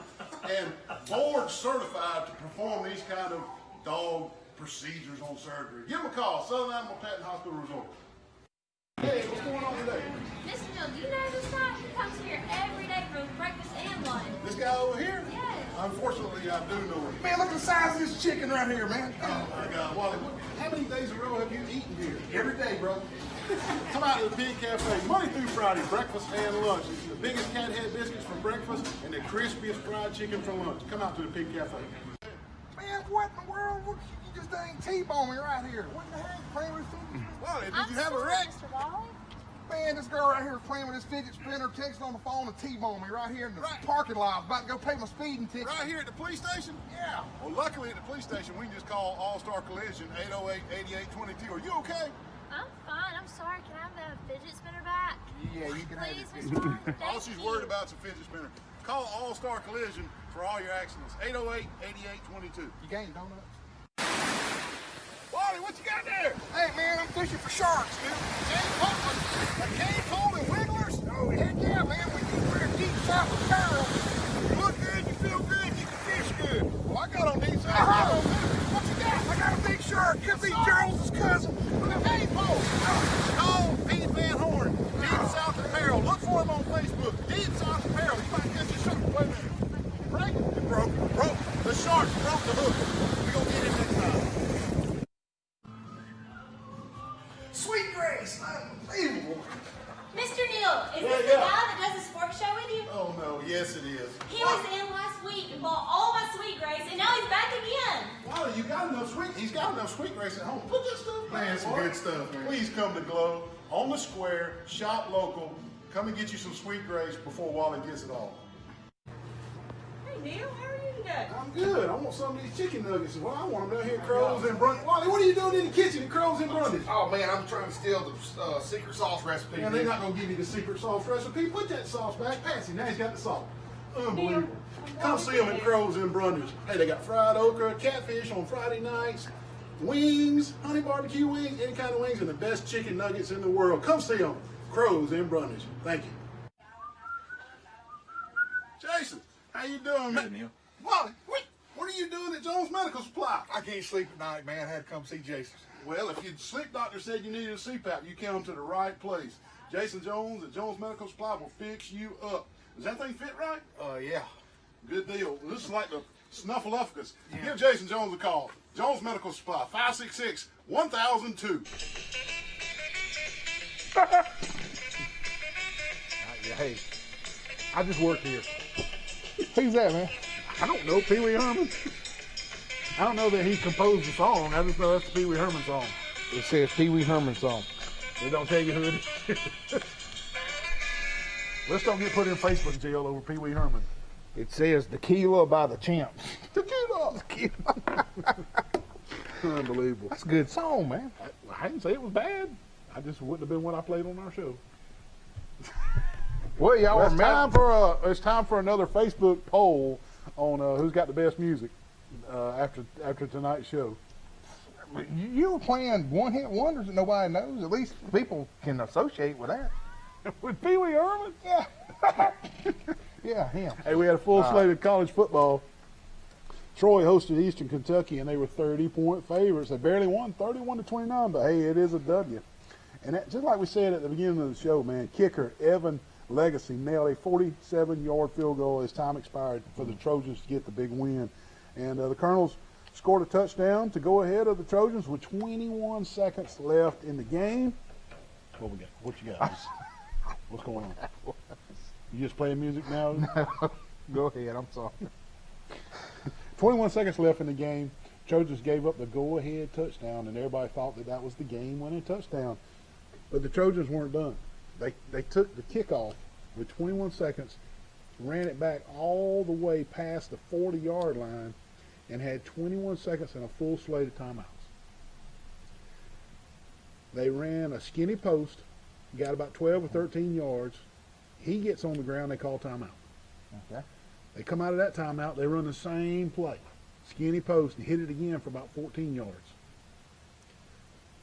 and board certified to perform these kind of dog procedures on surgery. Give him a call. Southern Animal Pet and Hospital Resort. Hey, what's going on today? Mr. Neal, do you know this guy? He comes here every day for breakfast and lunch. This guy over here? Yes. Unfortunately, I do know him. Man, look at the size of this chicken right here, man. Oh my God, Wally, how many days in a row have you eaten here? Every day, bro. Come out to the Pig Cafe Monday through Friday, breakfast and lunch. It's the biggest cat head biscuits for breakfast and the crispiest fried chicken for lunch. Come out to the Pig Cafe. Man, what in the world? You just dang T-bone me right here. What in the heck? Playing with fidget spinner? Wally, did I'm you have a sorry, wreck? Mr. Wally. Man, this girl right here is playing with this fidget spinner, texting on the phone and T-bone me right here in the parking lot. I was about to go pay my speeding ticket. Right here at the police station? Yeah. Well, luckily at the police station, we can just call All-Star Collision, 808-8822. Are you okay? I'm fine. I'm sorry. Can I have the fidget spinner back? Yeah, you can have Please, it. Mr. Wally. All Thank she's you. worried about is a fidget spinner. Call All-Star Collision for all your accidents, 808-8822. You gained donuts? Wally, what you got there? Hey, man, I'm fishing for sharks, dude. A cane pole and wigglers? Oh, heck yeah, man. When you wear deep south apparel, You look good, you feel good, you can fish good. Well, I got on these. what you got? I got a big shark. Could be Charles's cousin with a cane pole. Call Pete Van Horn, Deep South Apparel. Look for him on Facebook. Deep South Apparel. You might catch your shark. Wait a minute. Break it. It broke. The shark broke the hook. We're going to get him next time. Sweet Grace, unbelievable. Mr. Neal, is this the yeah. guy that does the sports show with you? Oh, no. Yes, it is. He was in last week and bought all my Sweet Grace, and now he's back again. Wally, you got enough sweet. He's got enough Sweet Grace at home. Put this stuff Man, back, some boy. good stuff, man. Please come to Glow on the square, shop local. Come and get you some Sweet Grace before Wally gets it all. Hey, Neal, how are you today? I'm good. I want some of these chicken nuggets. Well, I want them down here at Crows and Brundage. Wally, what are you doing in the kitchen at Crows and Brundage? Oh, man, I'm trying to steal the secret sauce recipe. Man, they're not going to give you the secret sauce recipe. Put that sauce back. Patsy, now he's got the sauce. Unbelievable. Come see them at Crows and Brundage. Hey, they got fried okra, catfish on Friday nights, wings, honey barbecue wings, any kind of wings, and the best chicken nuggets in the world. Come see them. Crows and Brundage. Thank you. Jason, how you doing, man? Neal. Wally, what are you doing at Jones Medical Supply? I can't sleep at night, man. I had to come see Jason. Well, if your sleep doctor said you needed a CPAP, you came to the right place. Jason Jones at Jones Medical Supply will fix you up. Does that thing fit right? Yeah. Good deal. This is like the Snuffleupagus. Give Jason Jones a call. Jones Medical Supply, 566-1002. Hey, I just work here. Who's that, man? I don't know. Pee Wee Herman. I don't know that he composed the song. I just know that's the Pee Wee Herman song. It says Pee Wee Herman song. They don't tell you who it is. Let's don't get put in Facebook jail over Pee Wee Herman. It says Tequila by the Champs. Tequila. Unbelievable. That's a good song, man. I didn't say it was bad. I just wouldn't have been what I played on our show. Well, y'all Well, remember. it's time for another Facebook poll on who's got the best music after tonight's show. You were playing one-hit wonders that nobody knows. At least people can associate with that. With Pee Wee Herman? Yeah. Yeah, him. Hey, we had a full slate of college football. Troy hosted Eastern Kentucky, and they were 30-point favorites. They barely won, 31-29, but hey, it is a W. And that, just like we said at the beginning of the show, man, kicker Evan Legacy nailed a 47-yard field goal as time expired for the Trojans to get the big win. And the Colonels scored a touchdown to go ahead of the Trojans with 21 seconds left in the game. What we got? What you got? What's going on? You just playing music now? Go ahead. I'm sorry. 21 seconds left in the game. Trojans gave up the go-ahead touchdown, and everybody thought that was the game-winning touchdown. But the Trojans weren't done. They took the kickoff with 21 seconds, ran it back all the way past the 40-yard line, and had 21 seconds and a full slate of timeouts. They ran a skinny post, got about 12 or 13 yards. He gets on the ground, they call timeout. Okay. They come out of that timeout, they run the same play. Skinny post and hit it again for about 14 yards.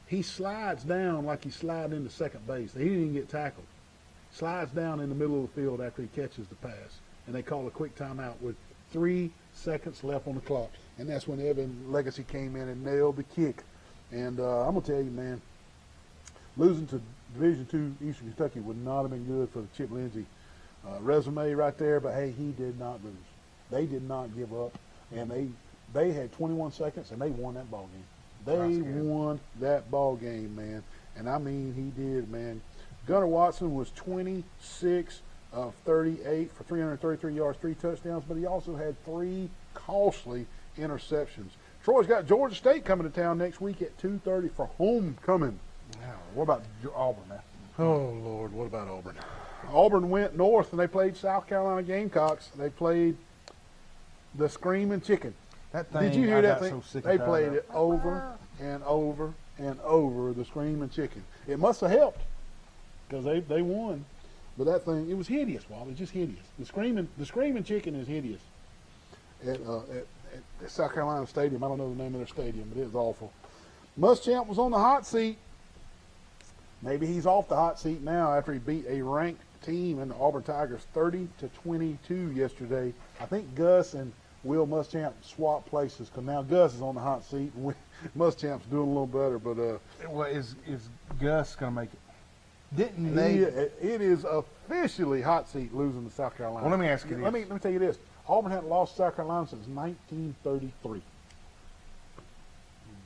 He slides down like he's sliding into second base. He didn't even get tackled. Slides down in the middle of the field after he catches the pass. And they call a quick timeout with 3 seconds left on the clock. And that's when Evan Legacy came in and nailed the kick. And I'm going to tell you, man, losing to Division II Eastern Kentucky would not have been good for the Chip Lindsey resume right there. But, hey, he did not lose. They did not give up. And they had 21 seconds, and they won that ball game. They won that ball game, man. And I mean, he did, man. Gunnar Watson was 26 of 38 for 333 yards, 3 touchdowns, but he also had 3 costly interceptions. Troy's got Georgia State coming to town next week at 2:30 for homecoming. Now, what about Auburn, man? Oh, Lord, what about Auburn? Auburn went north, and they played South Carolina Gamecocks. They played the Screaming Chicken. That thing, did you hear that thing? So sick they played it over and over and over, the Screaming Chicken. It must have helped because they won. But that thing, it was hideous, Wally, just hideous. The Screaming Chicken is hideous. At South Carolina Stadium, I don't know the name of their stadium, but it was awful. Muschamp was on the hot seat. Maybe he's off the hot seat now after he beat a ranked team in the Auburn Tigers 30-22 yesterday. I think Gus and Will Muschamp swap places because now Gus is on the hot seat and Muschamp's doing a little better. But well, is Gus gonna make it? Didn't they? It is officially hot seat losing to South Carolina. Well, let me ask you this. Let me tell you this: Auburn hadn't lost to South Carolina since 1933.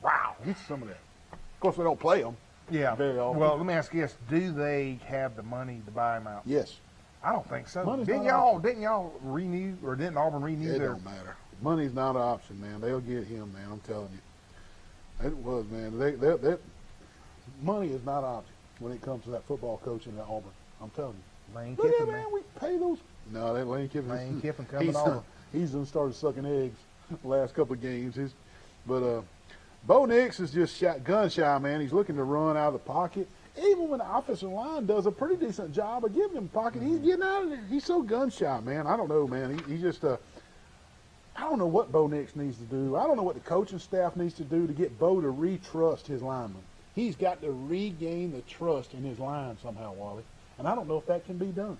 Wow, get some of that. Of course, we don't play them. Yeah. Very often. Well, let me ask you this: do they have the money to buy him out? Yes. I don't think so. Money's Didn't y'all renew, or didn't Auburn renew It their? don't matter. Money's not an option, man. They'll get him, man. I'm telling you. It was, man. That money is not an option when it comes to that football coaching at Auburn. I'm telling you. Lane Look Kiffin, at man. We pay those. No, that Lane Kiffin. Lane Kiffin coming over. He's done started sucking eggs the last couple of games. But Bo Nix is just gun shy, man. He's looking to run out of the pocket. Even when the offensive line does a pretty decent job of giving him pocket, he's getting out of there. He's so gun shy, man. I don't know, man. He just I don't know what Bo Nix needs to do. I don't know what the coaching staff needs to do to get Bo to re-trust his linemen. He's got to regain the trust in his line somehow, Wally. And I don't know if that can be done.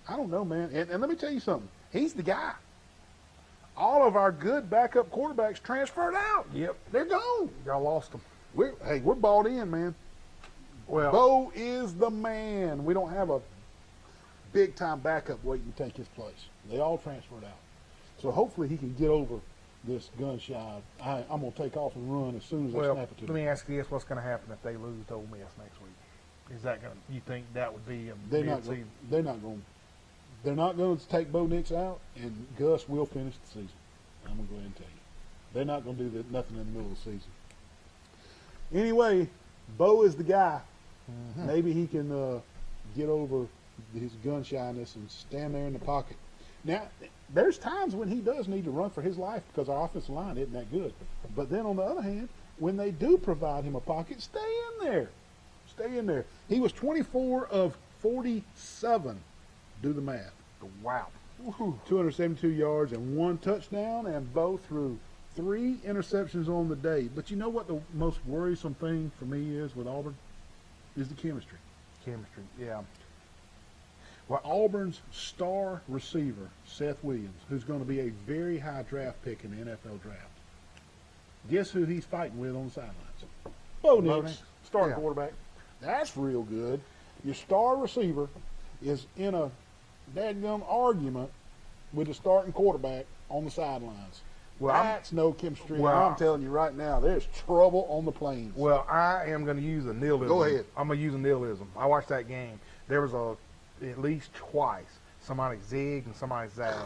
I don't know, man. And let me tell you something. He's the guy. All of our good backup quarterbacks transferred out. Yep. They're gone. Y'all lost them. We're bought in, man. Well, Bo is the man. We don't have a big-time backup waiting to take his place. They all transferred out. So hopefully he can get over this gun shy. I'm going to take off and run as soon as I snap it to let him. me ask you this: what's going to happen if they lose to Ole Miss next week? Is that going to? You think that would be a They're mid-season? They're not going to take Bo Nix out, and Gus will finish the season. I'm going to go ahead and tell you. They're not going to do nothing in the middle of the season. Anyway, Bo is the guy. Mm-hmm. Maybe he can get over his gun shyness and stand there in the pocket. Now, there's times when he does need to run for his life because our offensive line isn't that good. But then on the other hand, when they do provide him a pocket, stay in there. Stay in there. He was 24 of 47. Do the math. Wow. 272 yards and 1 touchdown, and Bo threw 3 interceptions on the day. But you know what the most worrisome thing for me is with Auburn? Is the chemistry. Chemistry, yeah. Well, Auburn's star receiver, Seth Williams, who's going to be a very high draft pick in the NFL draft. Guess who he's fighting with on the sidelines? Bo Nix, starting quarterback. That's real good. Your star receiver is in a dadgum argument with the starting quarterback on the sidelines. Well, that's no chemistry. Well, I'm telling you right now, there's trouble on the plains. Well, I am going to use a Nealism. Go ahead. I'm going to use a Nealism. I watched that game. There was at least twice somebody zigged and somebody zagged.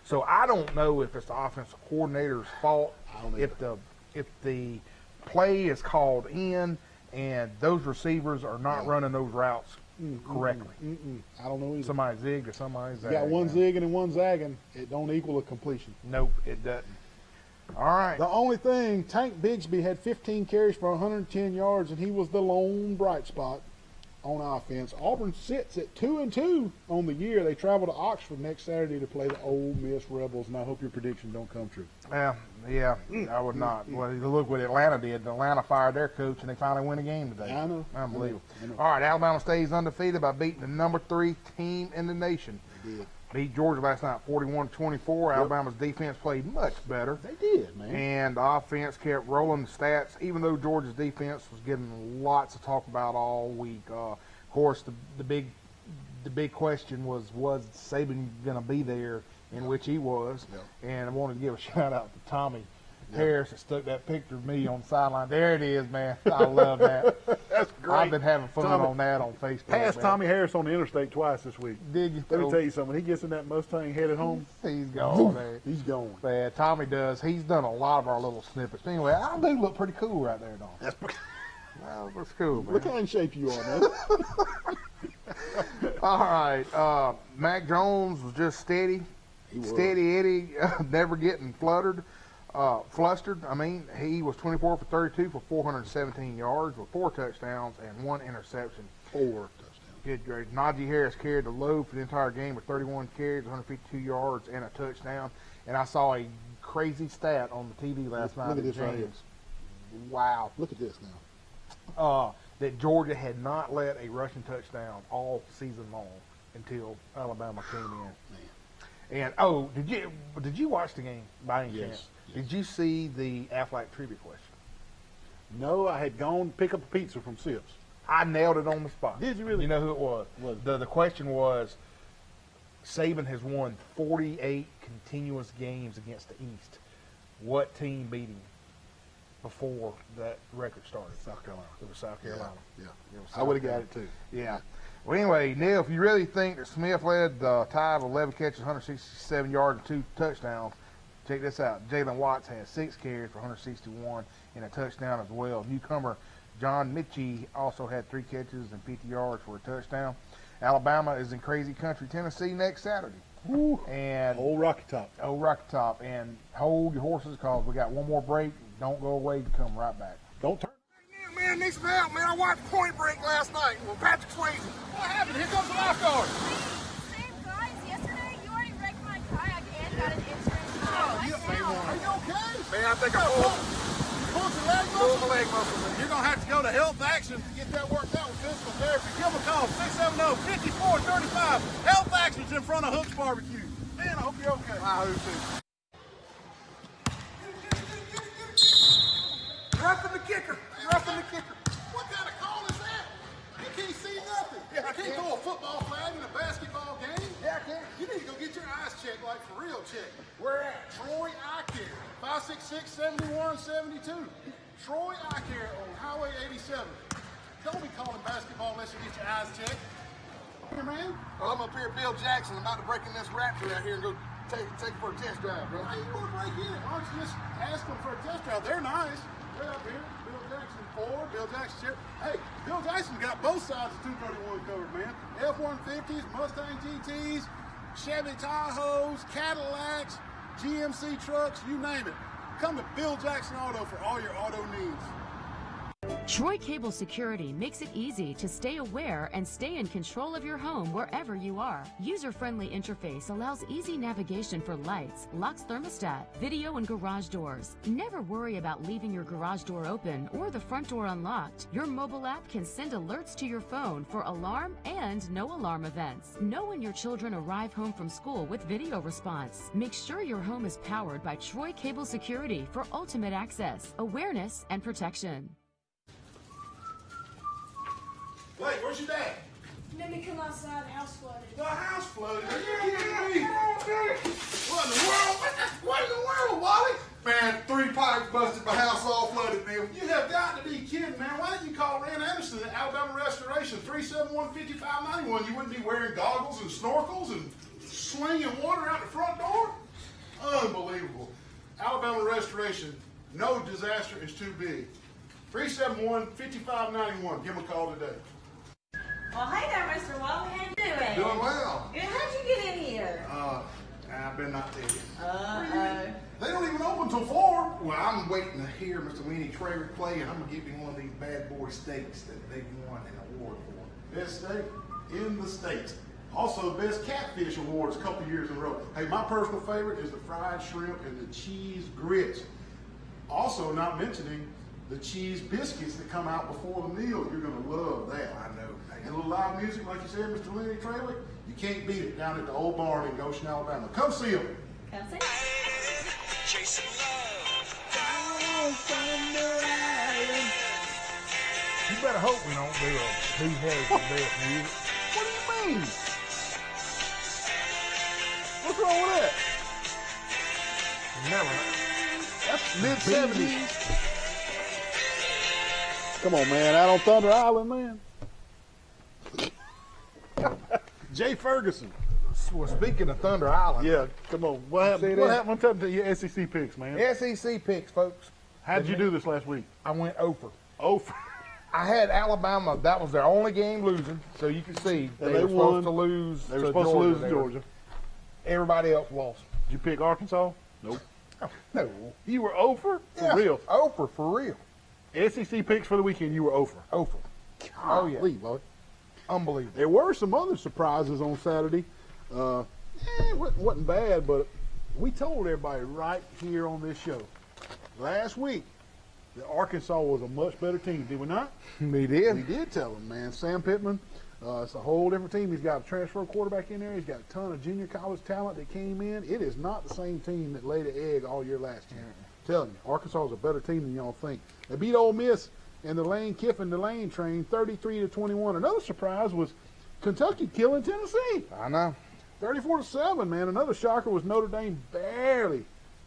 So I don't know if it's the offensive coordinator's fault. If the play is called in and those receivers are not running those routes correctly. I don't know either. Somebody zigged or somebody zagged. You got one zigging and one zagging. It don't equal a completion. Nope, it doesn't. All right. The only thing, Tank Bigsby had 15 carries for 110 yards, and he was the lone bright spot on offense. Auburn sits at 2-2 on the year. They travel to Oxford next Saturday to play the Ole Miss Rebels, and I hope your predictions don't come true. Yeah, I would not. Well, look what Atlanta did. Atlanta fired their coach, and they finally win a game today. I know. Unbelievable. I know. All right, Alabama stays undefeated by beating the number 3 team in the nation. They did. Beat Georgia last night 41-24. Alabama's defense played much better. They did, man. And the offense kept rolling the stats, even though Georgia's defense was getting lots to talk about all week. Of course, the big question was Saban going to be there, in which he was. Yep. And I wanted to give a shout-out to Tommy Harris that stuck that picture of me on the sideline. There it is, man. I love that. That's great. I've been having fun on that on Facebook. Passed Tommy Harris on the interstate twice this week. Did you? Let me tell you something. When he gets in that Mustang headed home, he's gone, man. He's gone. Man, Tommy does. He's done a lot of our little snippets. Anyway, I do look pretty cool right there, Don. That looks cool, man. Look how in shape you are, man. All right. Mac Jones was just steady. Steady Eddie, never getting flustered. I mean, he was 24 for 32 for 417 yards with 4 touchdowns and 1 interception. 4 touchdowns. Good grade. Najee Harris carried the load for the entire game with 31 carries, 152 yards, and a touchdown. And I saw a crazy stat on the TV last night. Look at this right here. Wow. Look at this now. That Georgia had not let a rushing touchdown all season long until Alabama came in. And did you watch the game by any chance? Did you see the Aflac trivia question? No, I had gone to pick up a pizza from Sips. I nailed it on the spot. Did you really? You know who it was? The question was, Saban has won 48 continuous games against the East. What team beat him before that record started? South Carolina. It was South Carolina. Yeah. I would have got it too. Yeah. Well, anyway, Neal, if you really think that Smith led the Tide with 11 catches, 167 yards, and 2 touchdowns, check this out. Jalen Watts had 6 carries for 161 and a touchdown as well. Newcomer John Mitchie also had 3 catches and 50 yards for a touchdown. Alabama is in crazy country Tennessee next Saturday. Woo. And Old Rocky Top. And hold your horses because we got one more break. Don't go away. Come right back. Don't turn. Man, need some help, man. I watched Point Break last night with Patrick Swayze. What happened? Here comes the lifeguard. Same guys, yesterday you already wrecked my kayak and got an insurance. Are you okay? Man, I think I pulled your leg muscle. Pulled my leg muscle. You're going to have to go to Health Action to get that worked out with physical therapy. Give them a call, 670-5435. Health Action's in front of Hook's Barbecue. Man, I hope you're okay. I hope too. Roughing the kicker. Roughing the kicker. What kind of call is that? You can't see nothing. Yeah, I can't throw a football flag in a basketball game. Yeah, I can. You need to go get your eyes checked, like for real checked. Where at? Troy Eye Care. 566-7172. Troy Eye Care on Highway 87. Don't be calling basketball unless you get your eyes checked. Here, man. Well, I'm up here at Bill Jackson. I'm about to break in this Raptor out here and go take it for a test drive, bro. How you want to break in? Why don't you just ask them for a test drive? They're nice. They're up here. Bill Jackson Ford, Bill Jackson Chip. Hey, Bill Jackson got both sides of 231 covered, man. F-150s, Mustang GTs, Chevy Tahoes, Cadillacs, GMC trucks, you name it. Come to Bill Jackson Auto for all your auto needs. Troy Cable Security makes it easy to stay aware and stay in control of your home wherever you are. User-friendly interface allows easy navigation for lights, locks thermostat, video and garage doors. Never worry about leaving your garage door open or the front door unlocked. Your mobile app can send alerts to your phone for alarm and no alarm events. Know when your children arrive home from school with video response. Make sure your home is powered by Troy Cable Security for ultimate access, awareness, and protection. Blake, where's your dad? Let me come outside, the house flooded. The house flooded. Are you kidding me? What in the world? What in the world, Wally? Man, 3 pipes busted, my house all flooded, Neal. You have got to be kidding, man. Why didn't you call Rand Anderson at Alabama Restoration, 371-5591? You wouldn't be wearing goggles and snorkels and slinging water out the front door? Unbelievable. Alabama Restoration, no disaster is too big. 371-5591. Give them a call today. Well, hey there, Mr. Wally. How you doing? Doing well. Good. How'd you get in here? I better not tell you. Uh-oh. They don't even open till 4. Well, I'm waiting to hear Mr. Weenie Traver play, and I'm going to give him one of these bad boy steaks that they won an award for. Best steak in the state. Also, best catfish awards a couple years in a row. Hey, my personal favorite is the fried shrimp and the cheese grits. Also, not mentioning the cheese biscuits that come out before the meal. You're going to love that. I know. And a little live music, like you said, Mr. Lenny Traylor, you can't beat it down at the old barn in Goshen, Alabama. Come see them. Come see. Chasing love. You better hope we don't do a who has the best music. What do you mean? What's wrong with that? Never. That's mid-70s. Come on, man. Out on Thunder Island, man. Jay Ferguson. Well, speaking of Thunder Island. Yeah, come on. What happened? See What that? happened? Tell me your SEC picks, man. SEC picks, folks. How'd you do this last week? I went over. Oh, I had Alabama. That was their only game losing, so you can see And they they were won. supposed to lose. they were supposed to lose to Georgia. Everybody else lost. Did you pick Arkansas? Nope. No. You were over? Yeah, For real? Over for real. SEC picks for the weekend, you were over. Over. Oh yeah. Golly, boy. Unbelievable. There were some other surprises on Saturday. It wasn't bad, but we told everybody right here on this show last week that Arkansas was a much better team, did we not? We did. We did tell them, man. Sam Pittman, it's a whole different team. He's got a transfer quarterback in there. He's got a ton of junior college talent that came in. It is not the same team that laid an egg all year last year. Telling you, Arkansas is a better team than y'all think. They beat Ole Miss in the Lane Kiffin, the Lane train, 33-21. Another surprise was Kentucky killing Tennessee, I know. 34-7. Man, another shocker was Notre Dame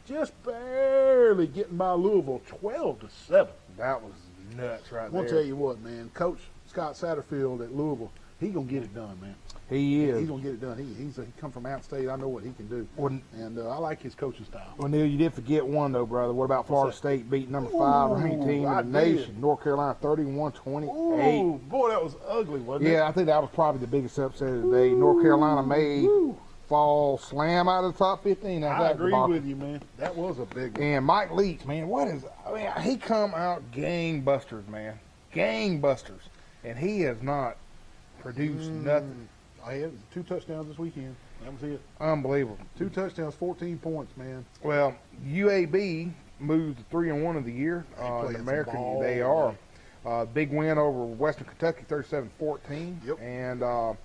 just barely getting by Louisville, 12-7. That was nuts right I'm gonna there. tell you what, man. Coach Scott Satterfield at Louisville, he gonna get it done, man. He is. He's gonna get it done. He come from App State. I know what he can do, and I like his coaching style. Well, Neil, you did forget one, though, brother. What about Florida State beating number 5 ranked team I in the did. nation, North Carolina, 31-28? Ooh, boy, that was ugly, wasn't it? Yeah, I think that was probably the biggest upset of the day. North Carolina made fall slam out of the top 15. I agree with you, man. That was a big one. And Mike Leach, man, he come out gangbusters, man. Gangbusters. And he has not produced nothing. I had 2 touchdowns this weekend. That was it. Unbelievable. 2 touchdowns, 14 points, man. Well, UAB moved to 3-1 of the year. playing In some American, ball, they are. Big win over Western Kentucky, 37-14. Yep. And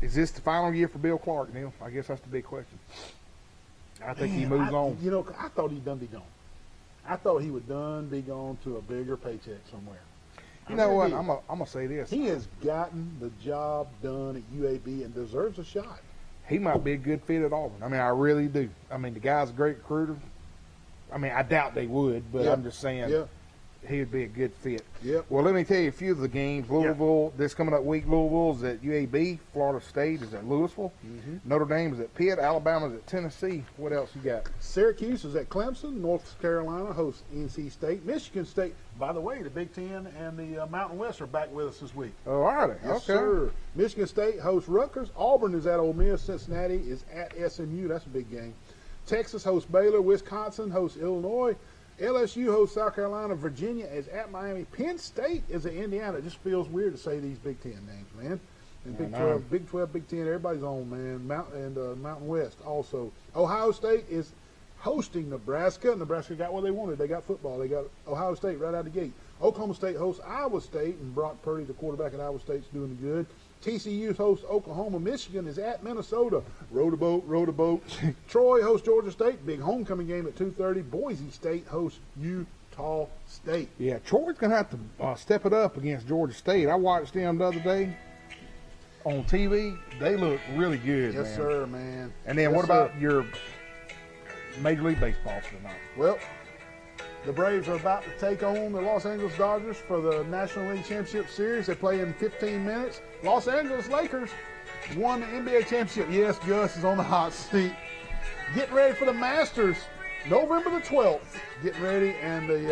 is this the final year for Bill Clark, Neil? I guess that's the big question. I think he moves on. You know, I thought he'd done be gone. I thought he would done be gone to a bigger paycheck somewhere. You know what? I'm gonna say this. He has gotten the job done at UAB and deserves a shot. He might be a good fit at Auburn. I mean, I really do. I mean, the guy's a great recruiter. I mean, I doubt they would, but Yeah. I'm just saying he would be a good fit. Yep. Well, let me tell you a few of the games. Louisville, this coming up week, Louisville is at UAB. Florida State is at Louisville. Notre Dame is at Pitt. Alabama is at Tennessee. What else you got? Syracuse is at Clemson. North Carolina hosts NC State. Michigan State, by the way, the Big Ten and the Mountain West are back with us this week. Oh, are they? Yes, okay. sir. Michigan State hosts Rutgers. Auburn is at Ole Miss. Cincinnati is at SMU. That's a big game. Texas hosts Baylor. Wisconsin hosts Illinois. LSU hosts South Carolina. Virginia is at Miami. Penn State is at Indiana. It just feels weird to say these Big Ten names, man. And Big 12, Big 10, everybody's on, man. Mountain West also. Ohio State is hosting Nebraska. Nebraska got what they wanted. They got football. They got Ohio State right out of the gate. Oklahoma State hosts Iowa State, and Brock Purdy, the quarterback at Iowa State's doing good. TCU hosts Oklahoma. Michigan is at Minnesota. Row the boat. Troy hosts Georgia State. Big homecoming game at 2:30. Boise State hosts Utah State. Yeah, Troy's going to have to step it up against Georgia State. I watched them the other day on TV. They look really good, Yes, man. sir, man. And then what about your Major League Baseball tonight? Well, the Braves are about to take on the Los Angeles Dodgers for the National League Championship Series. They play in 15 minutes. Los Angeles Lakers won the NBA Championship. Yes, Gus is on the hot seat. Getting ready for the Masters, November the 12th. Getting ready, and the